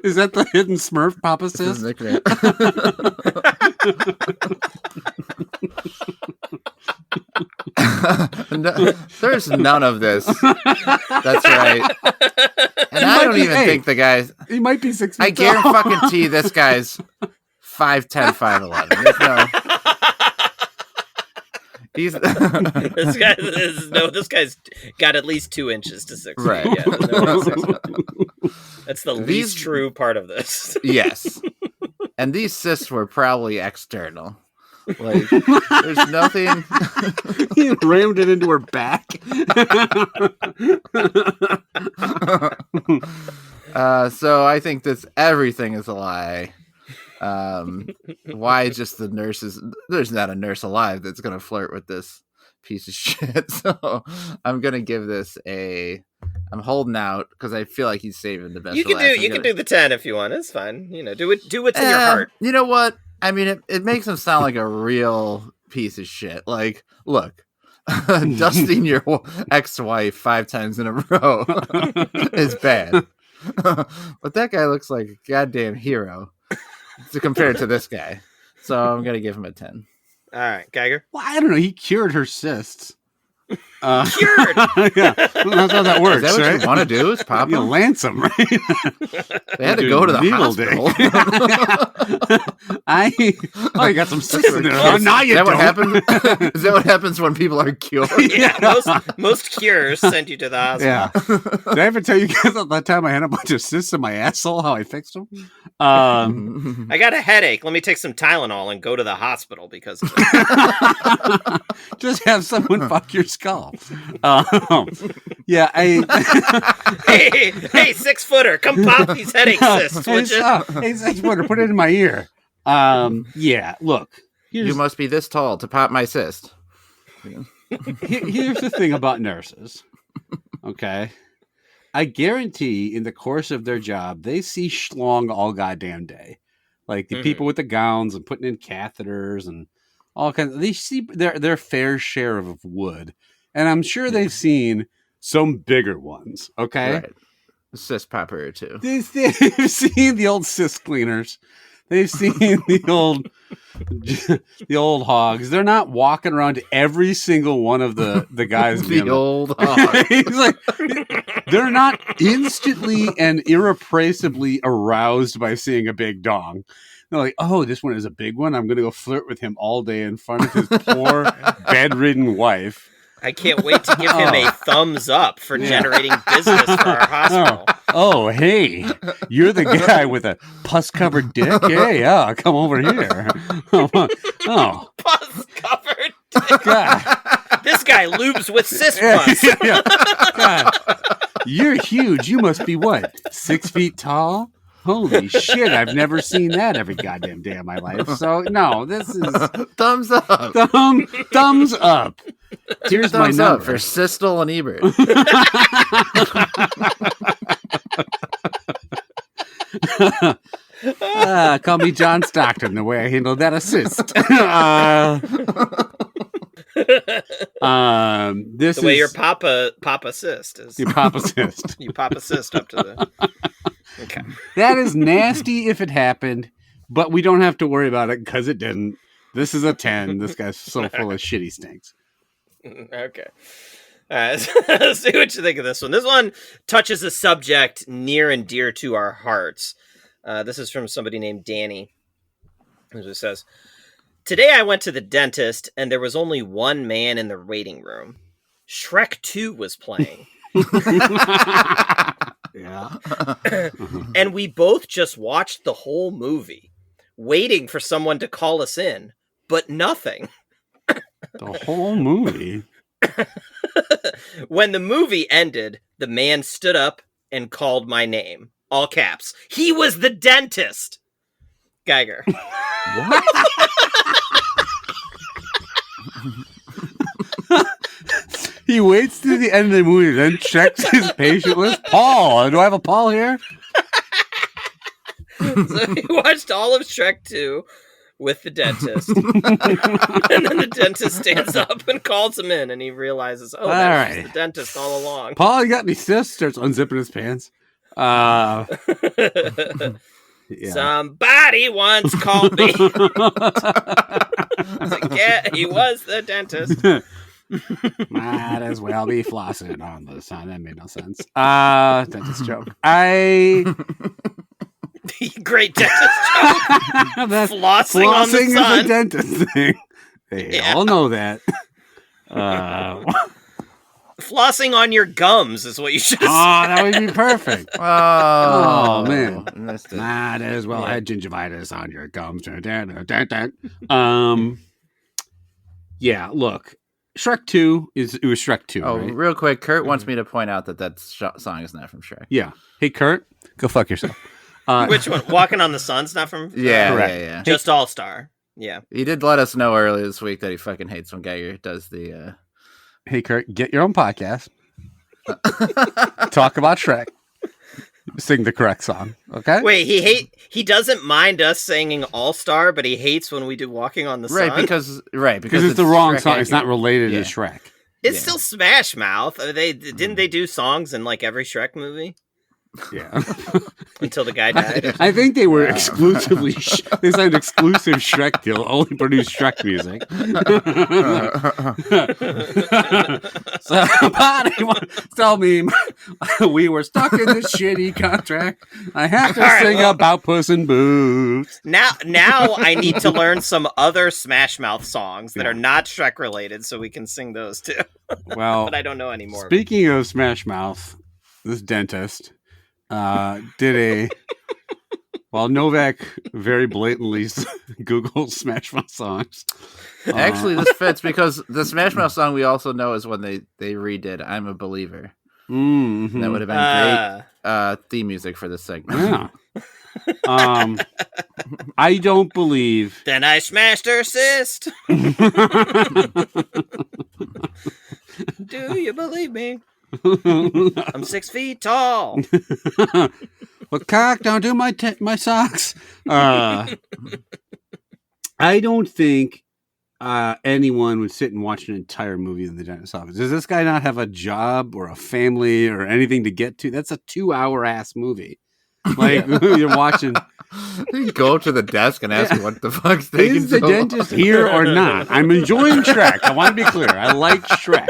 Is that the hidden Smurf Papa Cyst? No, there's none of this. That's right. And I don't even think the guy's... He might be 6 feet I guarantee this guy's 5'10", 5'11". There's no... He's... this guy's got at least 2 inches to 6 Right. feet. Yeah, no, 6 feet. That's the least true part of this. Yes. And these cysts were probably external. Like, there's nothing. He rammed it into her back. So I think everything is a lie. Why just the nurses? There's not a nurse alive that's gonna flirt with this piece of shit. So I'm gonna give this I'm holding out because I feel like he's saving the best. You can do the 10 if you want. It's fine. Do what's in your heart. You know what? I mean, it makes him sound like a real piece of shit. Like, look, dusting your ex-wife 5 times in a row is bad. But that guy looks like a goddamn hero to compare to this guy. So I'm going to give him a 10. All right, Geiger. Well, I don't know. He cured her cysts. Cured. Yeah, that's how that works. Is that what right? you want to do? Is pop You him? lance them, right? They had to go to the hospital. You got some cysts in there. Oh, now you don't. Is that what happens when people are cured? Yeah, most cures send you to the hospital. Yeah. Did I ever tell you guys at that time I had a bunch of cysts in my asshole, how I fixed them? I got a headache. Let me take some Tylenol and go to the hospital because of it. Just have someone fuck your skull. Yeah, hey, 6-footer, come pop these headache cysts, would you? Hey, 6-footer, put it in my ear. Yeah, look. You must be this tall to pop my cyst. Here's the thing about nurses. Okay. I guarantee in the course of their job, they see schlong all goddamn day. Like the people with the gowns and putting in catheters and all kinds. They see their fair share of wood. And I'm sure they've seen some bigger ones. Okay. Right. A cyst popper or two. They've seen the old cyst cleaners. They've seen the old hogs. They're not walking around to every single one of the guys. The old hogs. He's like, they're not instantly and irrepressibly aroused by seeing a big dong. They're like, oh, this one is a big one. I'm going to go flirt with him all day in front of his poor bedridden wife. I can't wait to give him a thumbs up for generating business for our hospital. Oh, hey, you're the guy with a pus-covered dick? Yeah, come over here. Oh. Pus-covered dick? God. This guy lubes with cyst pus. Yeah. God. You're huge. You must be what, 6 feet tall? Holy shit, I've never seen that every goddamn day of my life. So, no, this is... Thumbs up. Thumbs up. Here's my Thumbs number. up for Sistel and Ebert. Call me John Stockton, the way I handled that assist. This the way is your papa cyst is. your papa assist. You pop assist up to the... Okay. That is nasty if it happened, but we don't have to worry about it because it didn't. This is a 10. This guy's so full of shit he stinks. Okay. Let's see what you think of this one. This one touches a subject near and dear to our hearts. This is from somebody named Danny. It says, today I went to the dentist and there was only one man in the waiting room. Shrek 2 was playing. Yeah. And we both just watched the whole movie, waiting for someone to call us in, but nothing. The whole movie? When the movie ended, the man stood up and called my name. All caps. He was the dentist. Geiger. What? He waits to the end of the movie, then checks his patient list. Paul, do I have a Paul here? So he watched all of Shrek 2 with the dentist. And then the dentist stands up and calls him in, and he realizes, oh, that's just the dentist all along. Paul, you got any cysts? Starts unzipping his pants. Yeah. Somebody once called me. It's like, yeah, he was the dentist. Might as well be flossing on the sun. That made no sense. Dentist joke. Great dentist joke. That's Flossing on the is sun. a dentist thing. They all know that. Flossing on your gums is what you should have that would be perfect. Oh, man. Missed it. Might as well have gingivitis on your gums. Yeah, look. Shrek 2 it was Shrek 2. Oh, right? real quick, Kurt wants me to point out that song is not from Shrek. Yeah. Hey, Kurt, go fuck yourself. Which one? Walking on the Sun's not from? Yeah. Just All Star. Yeah. He did let us know earlier this week that he fucking hates when Geiger does the. Hey, Kurt, get your own podcast. Talk about Shrek. Sing the correct song, okay? Wait, he doesn't mind us singing All Star, but he hates when we do Walking on the Sun. Because it's the wrong Shrek song. It's not accurate. related to Shrek. It's still Smash Mouth. Didn't they do songs in like every Shrek movie Yeah. until the guy died? I think they were exclusively they signed exclusive Shrek deal, only produced Shrek music. Somebody tell me we were stuck in this shitty contract. I have to sing about Puss in Boots. Now I need to learn some other Smash Mouth songs that are not Shrek related, so we can sing those too. Well, but I don't know anymore. Speaking of Smash Mouth, this dentist did a. While Novak very blatantly Googles Smash Mouth songs. Actually, this fits because the Smash Mouth song we also know is when they redid "I'm a Believer." Mm-hmm. That would have been great theme music for this segment. Yeah. I don't believe. Then I smashed her cyst. Do you believe me? I'm 6 feet tall. But cock, don't do my socks. I don't think anyone would sit and watch an entire movie in the dentist's office. Does this guy not have a job or a family or anything to get to? That's a 2-hour ass movie. Like you're watching. You go to the desk and ask what the fuck's taking Is the so dentist long? here or not? I'm enjoying Shrek. I want to be clear. I like Shrek.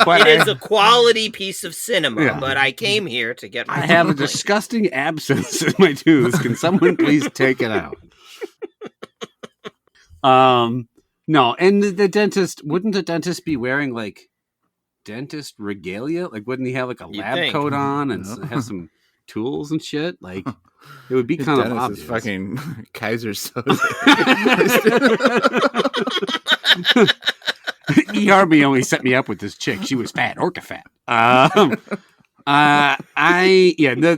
but it is a quality piece of cinema, but I came here to get my I have a disgusting abscess in my tooth. Can someone please take it out? No, and the dentist, wouldn't the dentist be wearing like dentist regalia? Like, wouldn't he have like a lab coat on and have some tools and shit? Like, it would be kind of obvious. Is fucking Kaiser Soze. ERB only set me up with this chick. She was fat, orca fat.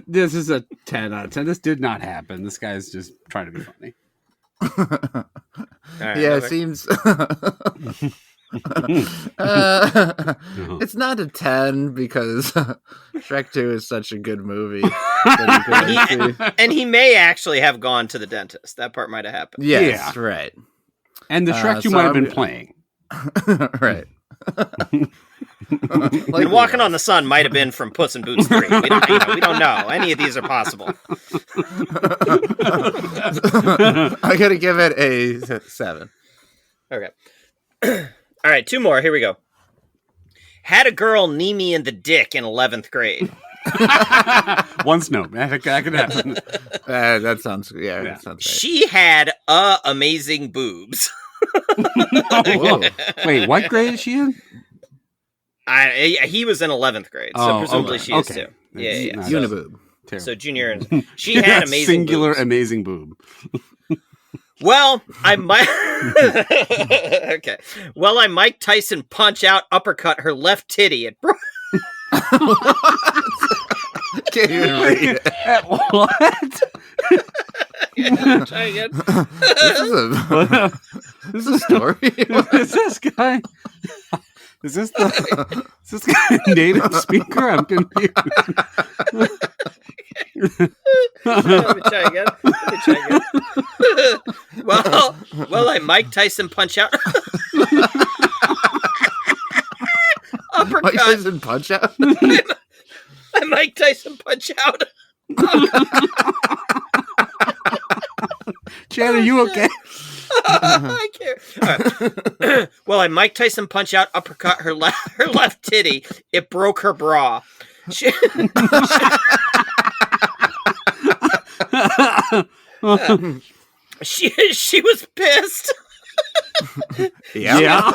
This is a 10 out of 10. This did not happen. This guy's just trying to be funny. It seems it's not a 10 because Shrek 2 is such a good movie. And he may actually have gone to the dentist. That part might have happened. Yes, right. And the Shrek 2 might have been playing. Right. And Walking on the Sun might have been from Puss in Boots 3. We don't know. Any of these are possible. I gotta give it a 7. Okay. All right, 2 more. Here we go. Had a girl knee me in the dick in 11th grade. Once no. That could happen. That sounds that sounds right. She had amazing boobs. Wait, what grade is she in? He was in 11th grade, so presumably she is too. Yeah. Uniboob. So junior, she had amazing singular boobs. Amazing boob. Well, I might. Okay. Well, I Mike Tyson punch out uppercut her left titty at. Can't even read it. What? Try again. This is a story. What is this guy? Is this guy a native speaker? I'm confused. Let me try again. Well, I Mike Tyson punch out. Uppercut. Mike Tyson punch out? I Mike Tyson punch out. Chad, are you okay? I care. Right. Well, I Mike Tyson punch out uppercut her left titty. It broke her bra. She was pissed. Yeah.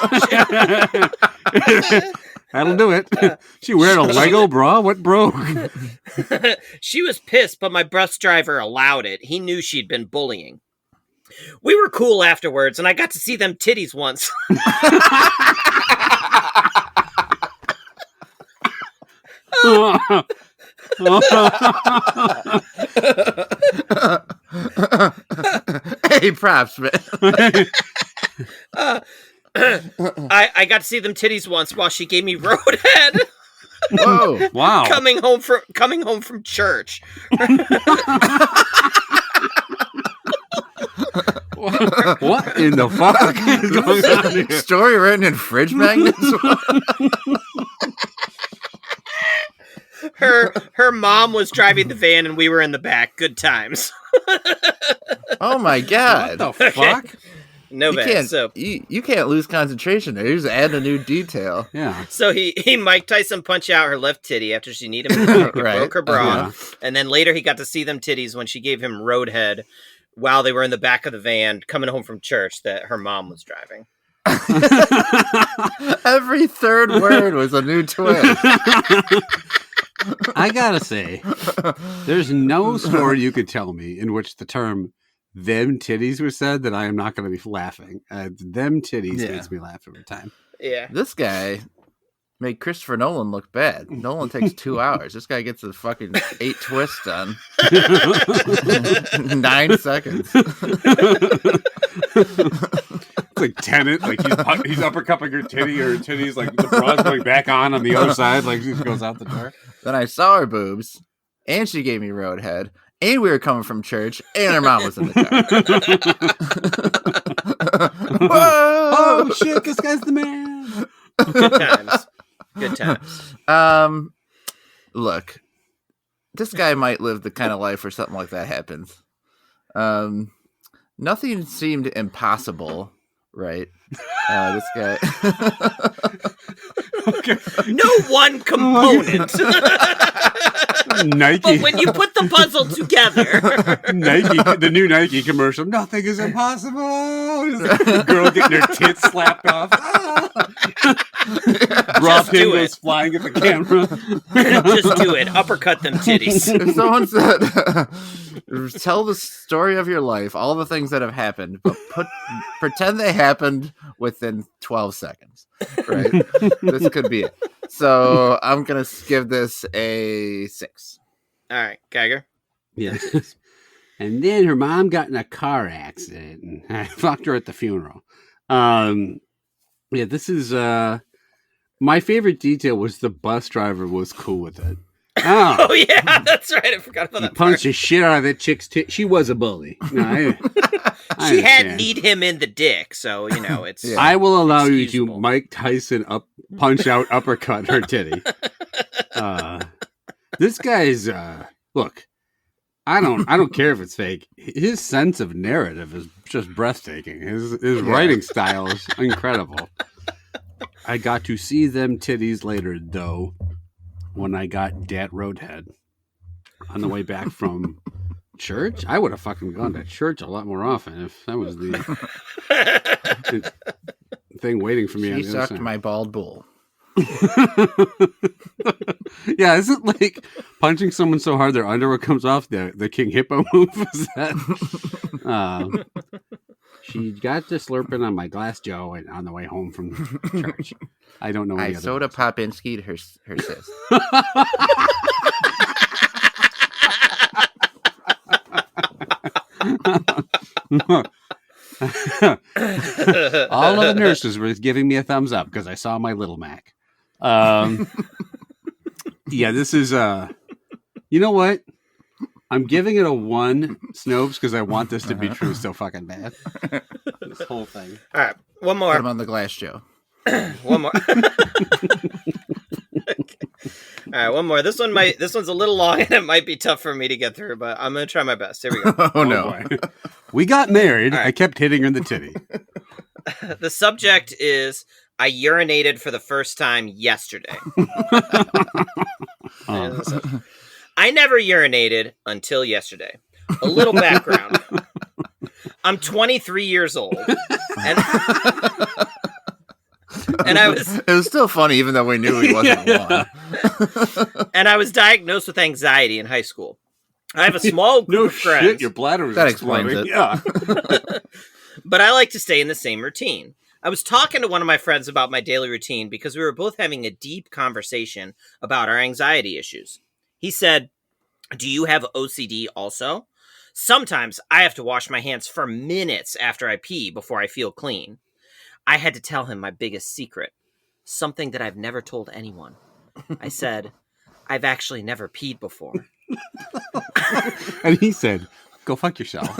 That'll do it. She wearing a Lego bra? What broke? She was pissed, but my bus driver allowed it. He knew she'd been bullying. We were cool afterwards, and I got to see them titties once. Hey, props, man. I got to see them titties once while she gave me roadhead. Whoa! Wow! coming home from church. What in the fuck is going on here? Story written in fridge magnets. Her mom was driving the van and we were in the back. Good times. Oh my god! What the fuck? No bad. So you can't lose concentration there. You just add a new detail. Yeah. So he Mike Tyson punched out her left titty after she needed him to broke her bra, and then later he got to see them titties when she gave him roadhead while they were in the back of the van coming home from church that her mom was driving. Every third word was a new twist. I gotta say, there's no story you could tell me in which the term "them titties" was said that I am not going to be laughing. Them titties makes me laugh every time. Yeah. This guy made Christopher Nolan look bad. Nolan takes 2 hours. This guy gets a fucking 8 twists done. 9 seconds. It's like Tenet, like he's uppercutting her titty, or her titty's like the bra's going back on the other side, like she goes out the door. Then I saw her boobs, and she gave me roadhead, and we were coming from church, and her mom was in the car. Whoa! Oh shit, this guy's the man. Good times. Good times. Look, this guy might live the kind of life where something like that happens. Nothing seemed impossible, right? This guy. Okay. No one component. Nike. But when you put the puzzle together. Nike, the new Nike commercial. Nothing is impossible. The girl getting her tits slapped off. Rob Pin goes flying at the camera. Just do it. Uppercut them titties. If someone said, tell the story of your life, all the things that have happened, but pretend they happened within 12 seconds. Right? This could be it. So I'm going to give this a 6. All right, Geiger. Yeah. And then her mom got in a car accident, and I fucked her at the funeral. Yeah, this is my favorite detail was the bus driver was cool with it. Oh yeah, that's right. I forgot about that. Punched the shit out of that chick's She was a bully. No, she had need him in the dick, so you know it's. Yeah. I will allow you to Mike Tyson punch out uppercut her titty. This guy's look. I don't care if it's fake. His sense of narrative is just breathtaking. His writing style is incredible. I got to see them titties later, though, when I got Dat Roadhead on the way back from church. I would have fucking gone to church a lot more often if that was the thing waiting for me. She sucked my bald bull. Yeah, is it like punching someone so hard their underwear comes off, the King Hippo move? Is that? She got to slurping on my glass Joe and on the way home from church. I don't know. I soda Popinski'd her sis. All of the nurses were giving me a thumbs up because I saw my little Mac. Yeah, this is you know what? I'm giving it a 1 Snopes because I want this to be true so fucking bad. This whole thing. All right, one more. Put him on the glass, Joe. One more. All right, one more. This one's a little long and it might be tough for me to get through, but I'm gonna try my best. Here we go. Oh no. We got married. All right. I kept hitting her in the titty. The subject is I urinated for the first time yesterday. I never urinated until yesterday. A little background. I'm 23 years old. And I was... It was still funny, even though we knew he wasn't one. And I was diagnosed with anxiety in high school. I have a small group of friends. Shit, your bladder was That exploding. explains it. Yeah. But I like to stay in the same routine. I was talking to one of my friends about my daily routine because we were both having a deep conversation about our anxiety issues. He said, "Do you have OCD also? Sometimes I have to wash my hands for minutes after I pee before I feel clean." I had to tell him my biggest secret, something that I've never told anyone. I said, "I've actually never peed before." And he said, "Go fuck yourself."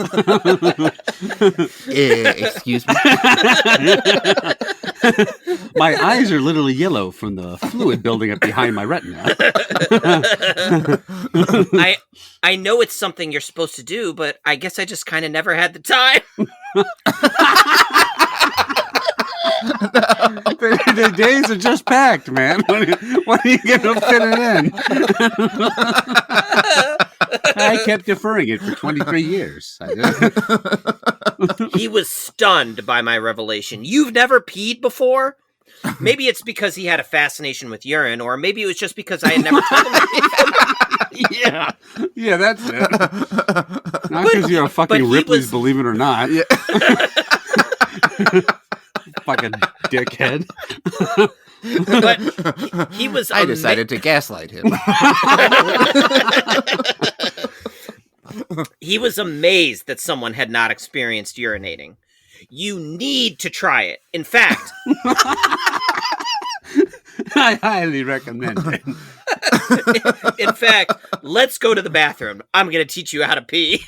Excuse me. My eyes are literally yellow from the fluid building up behind my retina. I know it's something you're supposed to do, but I guess I just kind of never had the time. The days are just packed, man. When are you going to fit it in? I kept deferring it for 23 years. He was stunned by my revelation. You've never peed before? Maybe it's because he had a fascination with urine, or maybe it was just because I had never told him. Yeah, that's it. Not because you're a fucking Ripley's Believe It or Not. Yeah. Fucking dickhead. But he was... I decided to gaslight him. He was amazed that someone had not experienced urinating. You need to try it. In fact... I highly recommend it. In fact, let's go to the bathroom. I'm going to teach you how to pee.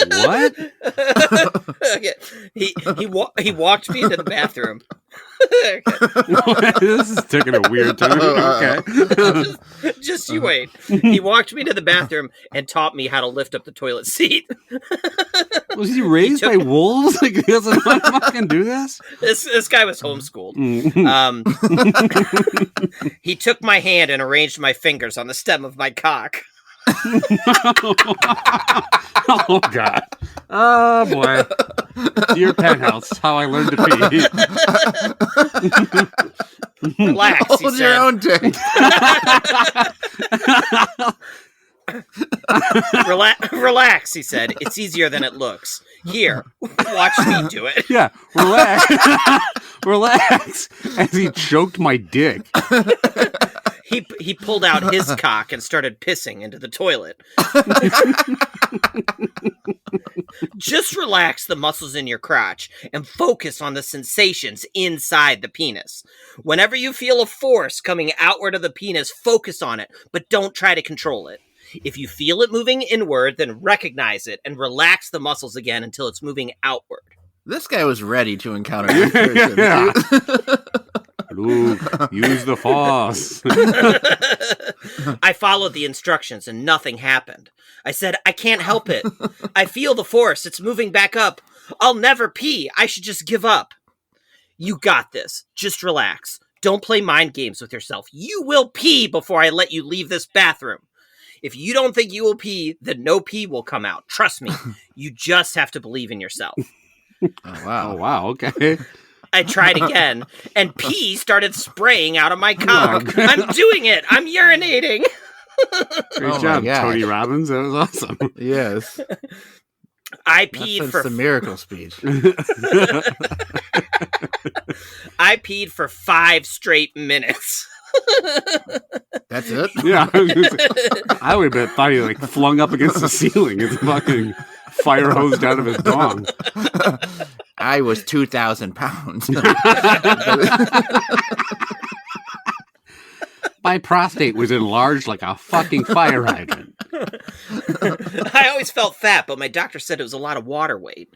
What? Okay. He walked me into the bathroom. This is taking a weird turn. Okay. Just you wait. He walked me to the bathroom and taught me how to lift up the toilet seat. Was he raised by wolves? Like, he doesn't know how to fucking do this? This guy was homeschooled. He took my hand and arranged my fingers on the stem of my cock. Oh, God. Oh, boy. Dear Penthouse, how I learned to pee. Relax, he Hold said. your own dick. Relax, he said. It's easier than it looks. Here, watch me do it. Yeah, relax. Relax. As he choked my dick. He pulled out his cock and started pissing into the toilet. Just relax the muscles in your crotch and focus on the sensations inside the penis. Whenever you feel a force coming outward of the penis, focus on it, but don't try to control it. If you feel it moving inward, then recognize it and relax the muscles again until it's moving outward. This guy was ready to encounter this person. Yeah. Luke, use the force. I followed the instructions and nothing happened. I said, I can't help it. I feel the force. It's moving back up. I'll never pee. I should just give up. You got this. Just relax. Don't play mind games with yourself. You will pee before I let you leave this bathroom. If you don't think you will pee, then no pee will come out. Trust me. You just have to believe in yourself. Oh, wow. Oh, wow. Okay. I tried again, and pee started spraying out of my cock. I'm doing it. I'm urinating. Great job, Tony Robbins. That was awesome. Yes. I peed for the miracle speech. I peed for 5 straight minutes. That's it? Yeah. I would have thought he like flung up against the ceiling and fucking fire hosed out of his dong. I was 2,000 pounds. My prostate was enlarged like a fucking fire hydrant. I always felt fat, but my doctor said it was a lot of water weight.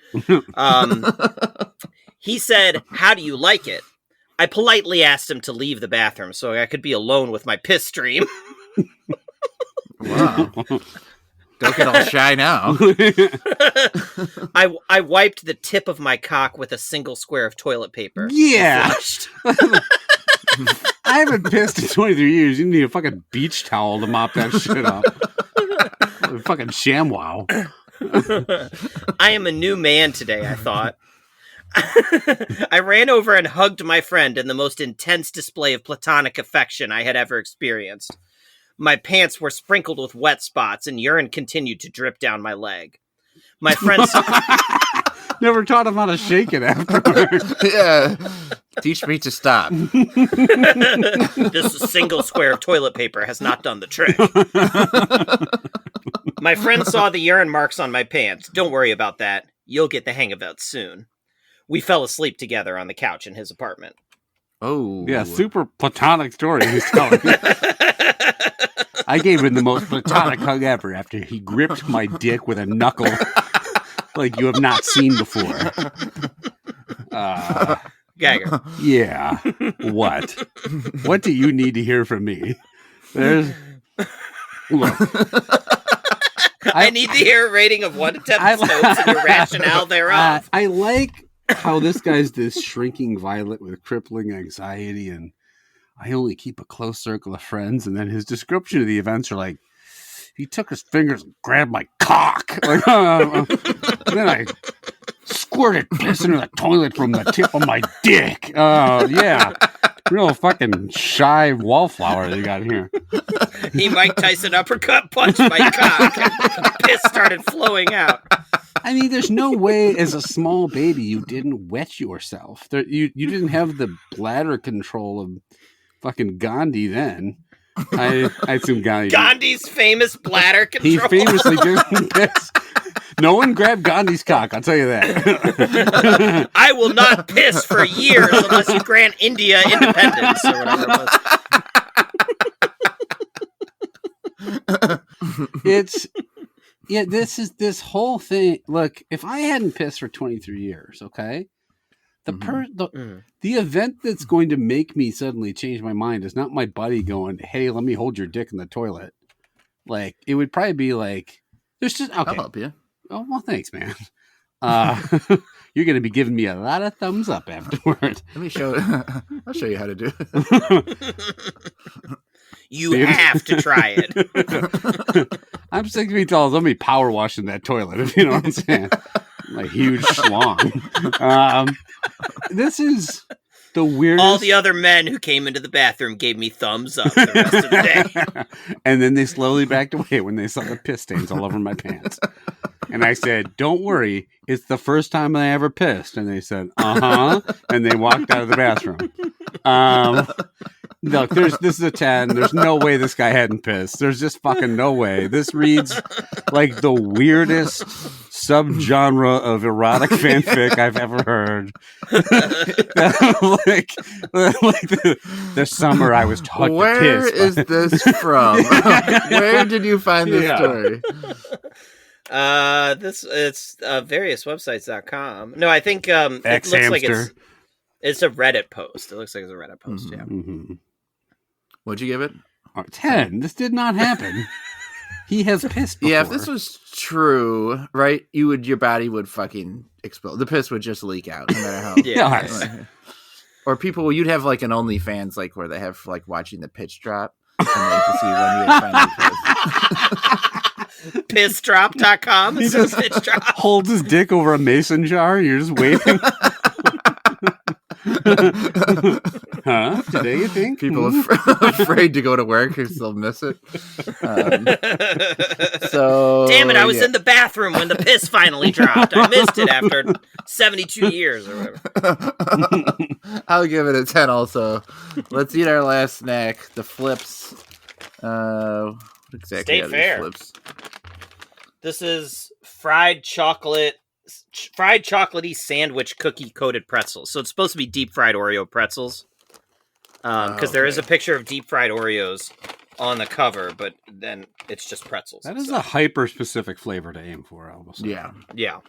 He said, how do you like it? I politely asked him to leave the bathroom so I could be alone with my piss stream. Wow. Don't get all shy now. I wiped the tip of my cock with a single square of toilet paper. Yeah. Flushed. I haven't pissed in 23 years. You need a fucking beach towel to mop that shit up. Fucking ShamWow. I am a new man today, I thought. I ran over and hugged my friend in the most intense display of platonic affection I had ever experienced. My pants were sprinkled with wet spots, and urine continued to drip down my leg. My friend never taught him how to shake it afterwards. Yeah. Teach me to stop. This single square of toilet paper has not done the trick. My friend saw the urine marks on my pants. Don't worry about that. You'll get the hang of it soon. We fell asleep together on the couch in his apartment. Oh. Yeah, super platonic story he's telling. I gave him the most platonic hug ever after he gripped my dick with a knuckle like you have not seen before. Gagger. Yeah. What? What do you need to hear from me? Look. I need to hear a rating of 1 to 10 notes and your rationale thereof. I like how this guy's this shrinking violet with crippling anxiety, and I only keep a close circle of friends. And then his description of the events are like, he took his fingers and grabbed my cock. Like, then I squirted piss into the toilet from the tip of my dick. Yeah. Real fucking shy wallflower they got here. He Mike Tyson uppercut punched my cock and piss started flowing out. I mean, there's no way as a small baby you didn't wet yourself. You didn't have the bladder control of fucking Gandhi then. I assume Gandhi. Gandhi's famous bladder control. He famously didn't piss. No one grabbed Gandhi's cock, I'll tell you that. I will not piss for years unless you grant India independence or whatever it was. This whole thing. Look, if I hadn't pissed for 23 years, okay, the event that's going to make me suddenly change my mind is not my buddy going, "Hey, let me hold your dick in the toilet." Like, it would probably be like, "There's just okay." I'll help you. Oh, well, thanks, man. You're going to be giving me a lot of thumbs up afterward. Let me show. I'll show you how to do it. You have to try it. I'm 6 feet tall. Let me power wash in that toilet, if you know what I'm saying. My huge schlong. This is the weirdest. All the other men who came into the bathroom gave me thumbs up the rest of the day. And then they slowly backed away when they saw the piss stains all over my pants. And I said, "Don't worry, it's the first time I ever pissed." And they said, "Uh-huh." And they walked out of the bathroom. Look, this is a 10. There's no way this guy hadn't pissed. There's just fucking no way. This reads like the weirdest subgenre of erotic fanfic I've ever heard. like the summer I was taught to piss. Where is this from? Where did you find this story? It's various websites.com. No, I think it looks like it's a Reddit post. It looks like it's a Reddit post, yeah. Mm-hmm. What'd you give it? 10. This did not happen. He has pissed before. Yeah, if this was true, right, your body would fucking explode. The piss would just leak out, no matter how. Yeah. Or you'd have like an OnlyFans, like where they have like watching the pitch drop, and like to see when you finally piss. Pissdrop.com. It says pitch drop. Holds his dick over a mason jar. You're just waiting. Huh? Today, you think? People afraid to go to work because they'll miss it. So damn it, I was in the bathroom when the piss finally dropped. I missed it after 72 years or whatever. I'll give it a 10 also. Let's eat our last snack, the Flipz. What exactly State Fair. Flipz? This is fried chocolatey sandwich cookie coated pretzels. So it's supposed to be deep fried Oreo pretzels. Because there is a picture of deep fried Oreos on the cover, but then it's just pretzels. That is a hyper specific flavor to aim for, I will say. Yeah.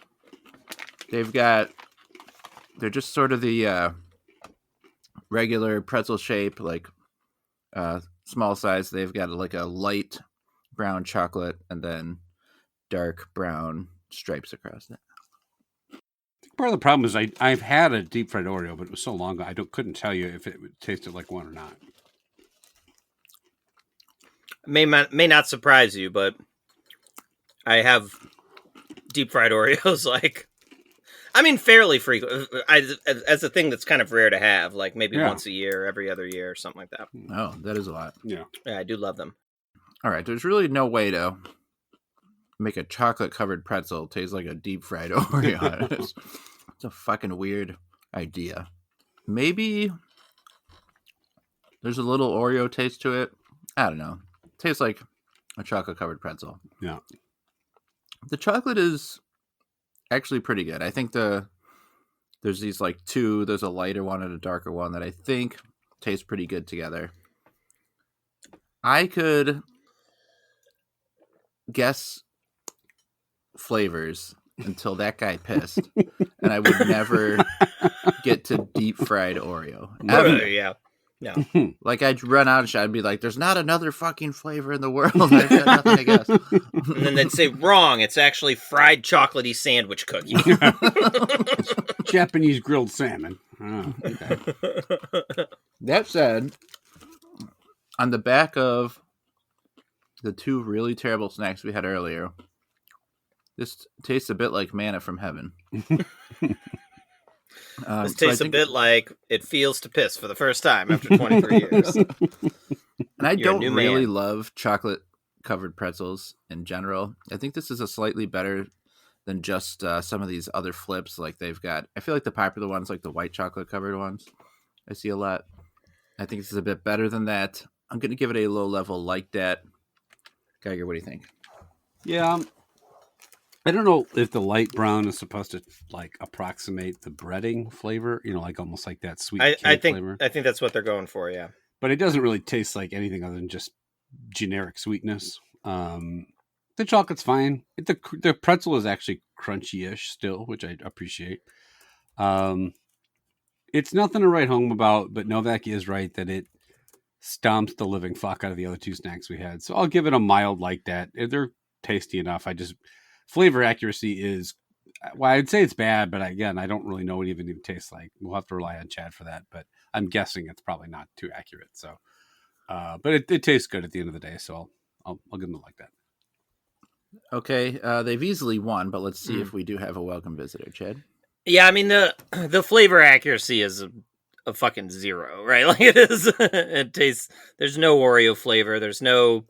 They're just sort of the regular pretzel shape, like small size. They've got like a light brown chocolate and then dark brown stripes across it. Part of the problem is I've had a deep fried Oreo, but it was so long ago couldn't tell you if it tasted like one or not. May not surprise you, but I have deep fried Oreos fairly frequent. As a thing that's kind of rare to have, like maybe once a year, every other year, or something like that. Oh, that is a lot. Yeah, I do love them. All right, there's really no way to make a chocolate-covered pretzel taste like a deep-fried Oreo. It's a fucking weird idea. Maybe there's a little Oreo taste to it. I don't know. It tastes like a chocolate-covered pretzel. Yeah. The chocolate is actually pretty good. I think there's these like two. There's a lighter one and a darker one that I think taste pretty good together. I could guess flavors until that guy pissed, and I would never get to deep fried Oreo. Yeah. No. Like I'd run out of shit. I'd be like, "There's not another fucking flavor in the world." I've got nothing to guess. And then they'd say, "Wrong. It's actually fried chocolatey sandwich cookie." Japanese grilled salmon. Oh, okay. That said, on the back of the two really terrible snacks we had earlier, this tastes a bit like manna from heaven. This tastes a bit like it feels to piss for the first time after 23 years. And I don't really love chocolate-covered pretzels in general. I think this is a slightly better than just some of these other flips. Like they've got, I feel like the popular ones, like the white chocolate-covered ones, I see a lot. I think this is a bit better than that. I'm going to give it a low level like that. Geiger, what do you think? Yeah. I don't know if the light brown is supposed to like approximate the breading flavor, like almost like that sweet cake flavor. I think that's what they're going for, yeah. But it doesn't really taste like anything other than just generic sweetness. The chocolate's fine. The pretzel is actually crunchy-ish still, which I appreciate. It's nothing to write home about, but Novak is right that it stomps the living fuck out of the other two snacks we had. So I'll give it a mild like that. They're tasty enough. Flavor accuracy is, well, I'd say it's bad, but again, I don't really know what it even tastes like. We'll have to rely on Chad for that, but I'm guessing it's probably not too accurate. So, but it tastes good at the end of the day. So I'll give them like that. Okay, they've easily won, but let's see if we do have a welcome visitor, Chad. Yeah, I mean the flavor accuracy is a fucking zero, right? Like it is. It tastes. There's no Oreo flavor. There's no.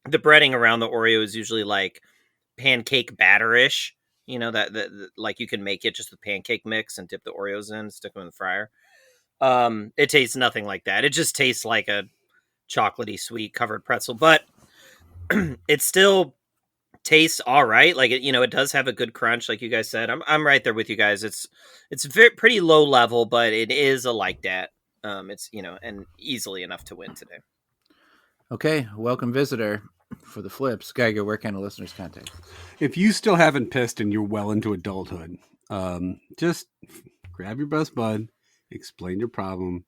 The breading around the Oreo is usually like pancake batter-ish. That like you can make it just with pancake mix and dip the Oreos in, stick them in the fryer. It tastes nothing like that. It just tastes like a chocolatey sweet covered pretzel, but it still tastes all right. Like it does have a good crunch, like you guys said. I'm right there with you guys. It's pretty low level, but it is a like that. It's and easily enough to win today. Okay, welcome visitor for the Flipz. Geiger, where can the listeners contact? If you still haven't pissed and you're well into adulthood, just grab your best bud, explain your problem.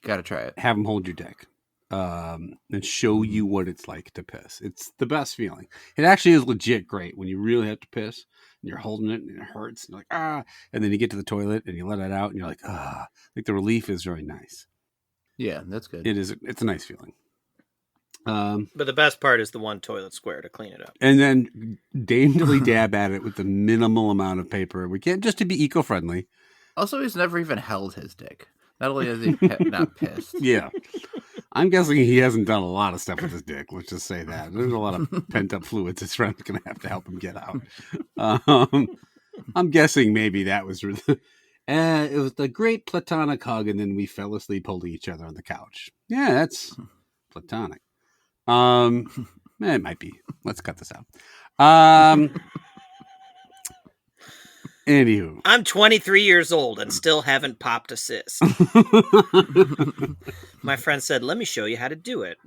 Gotta try it. Have them hold your dick. And show you what it's like to piss. It's the best feeling. It actually is legit great when you really have to piss and you're holding it and it hurts and you're like, and then you get to the toilet and you let it out and you're like, like the relief is very nice. Yeah, that's good. It's a nice feeling. But the best part is the one toilet square to clean it up. And then daintily dab at it with the minimal amount of paper we can, just to be eco-friendly. Also, he's never even held his dick. Not only has he not pissed. Yeah. I'm guessing he hasn't done a lot of stuff with his dick. Let's just say that. There's a lot of pent-up fluids his friend's going to have to help him get out. I'm guessing maybe that was... it was the great platonic hug, and then we fell asleep holding each other on the couch. Yeah, that's platonic. It might be. Let's cut this out. Anywho, I'm 23 years old and still haven't popped a cyst. My friend said, "Let me show you how to do it."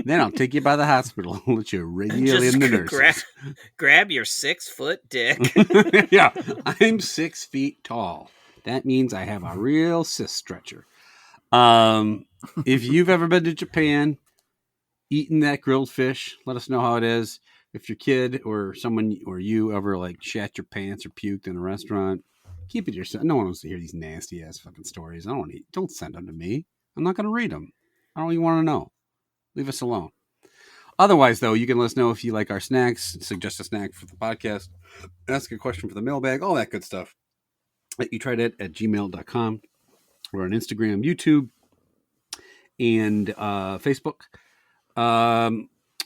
Then I'll take you by the hospital and let you reel in the nurses. Grab your 6-foot dick. Yeah, I'm 6 feet tall. That means I have a real cyst stretcher. If you've ever been to Japan, eaten that grilled fish, let us know how it is. if your kid or someone or you ever like shat your pants or puked in a restaurant, keep it to yourself. No one wants to hear these nasty ass fucking stories. Don't send them to me. I'm not going to read them. I don't even want to know. Leave us alone. Otherwise, though, you can let us know if you like our snacks, suggest a snack for the podcast, ask a question for the mailbag, all that good stuff. You tried it at gmail.com. We're on Instagram, YouTube, and Facebook.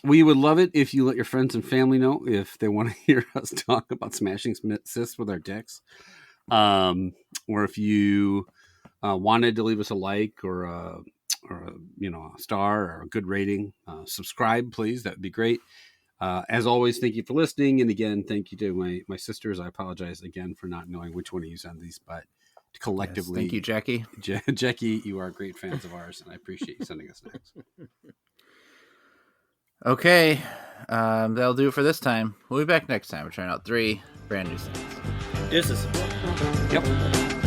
We would love it if you let your friends and family know if they want to hear us talk about smashing cysts with our dicks. Or if you wanted to leave us a like or a star or a good rating, subscribe, please. That would be great. As always, thank you for listening. And again, thank you to my sisters. I apologize again for not knowing which one to use on these, but collectively, yes, thank you, Jackie. Jackie, you are great fans of ours, and I appreciate you sending us next. Okay, that'll do it for this time. We'll be back next time. We're trying out 3 brand new things. Deuces. Yep.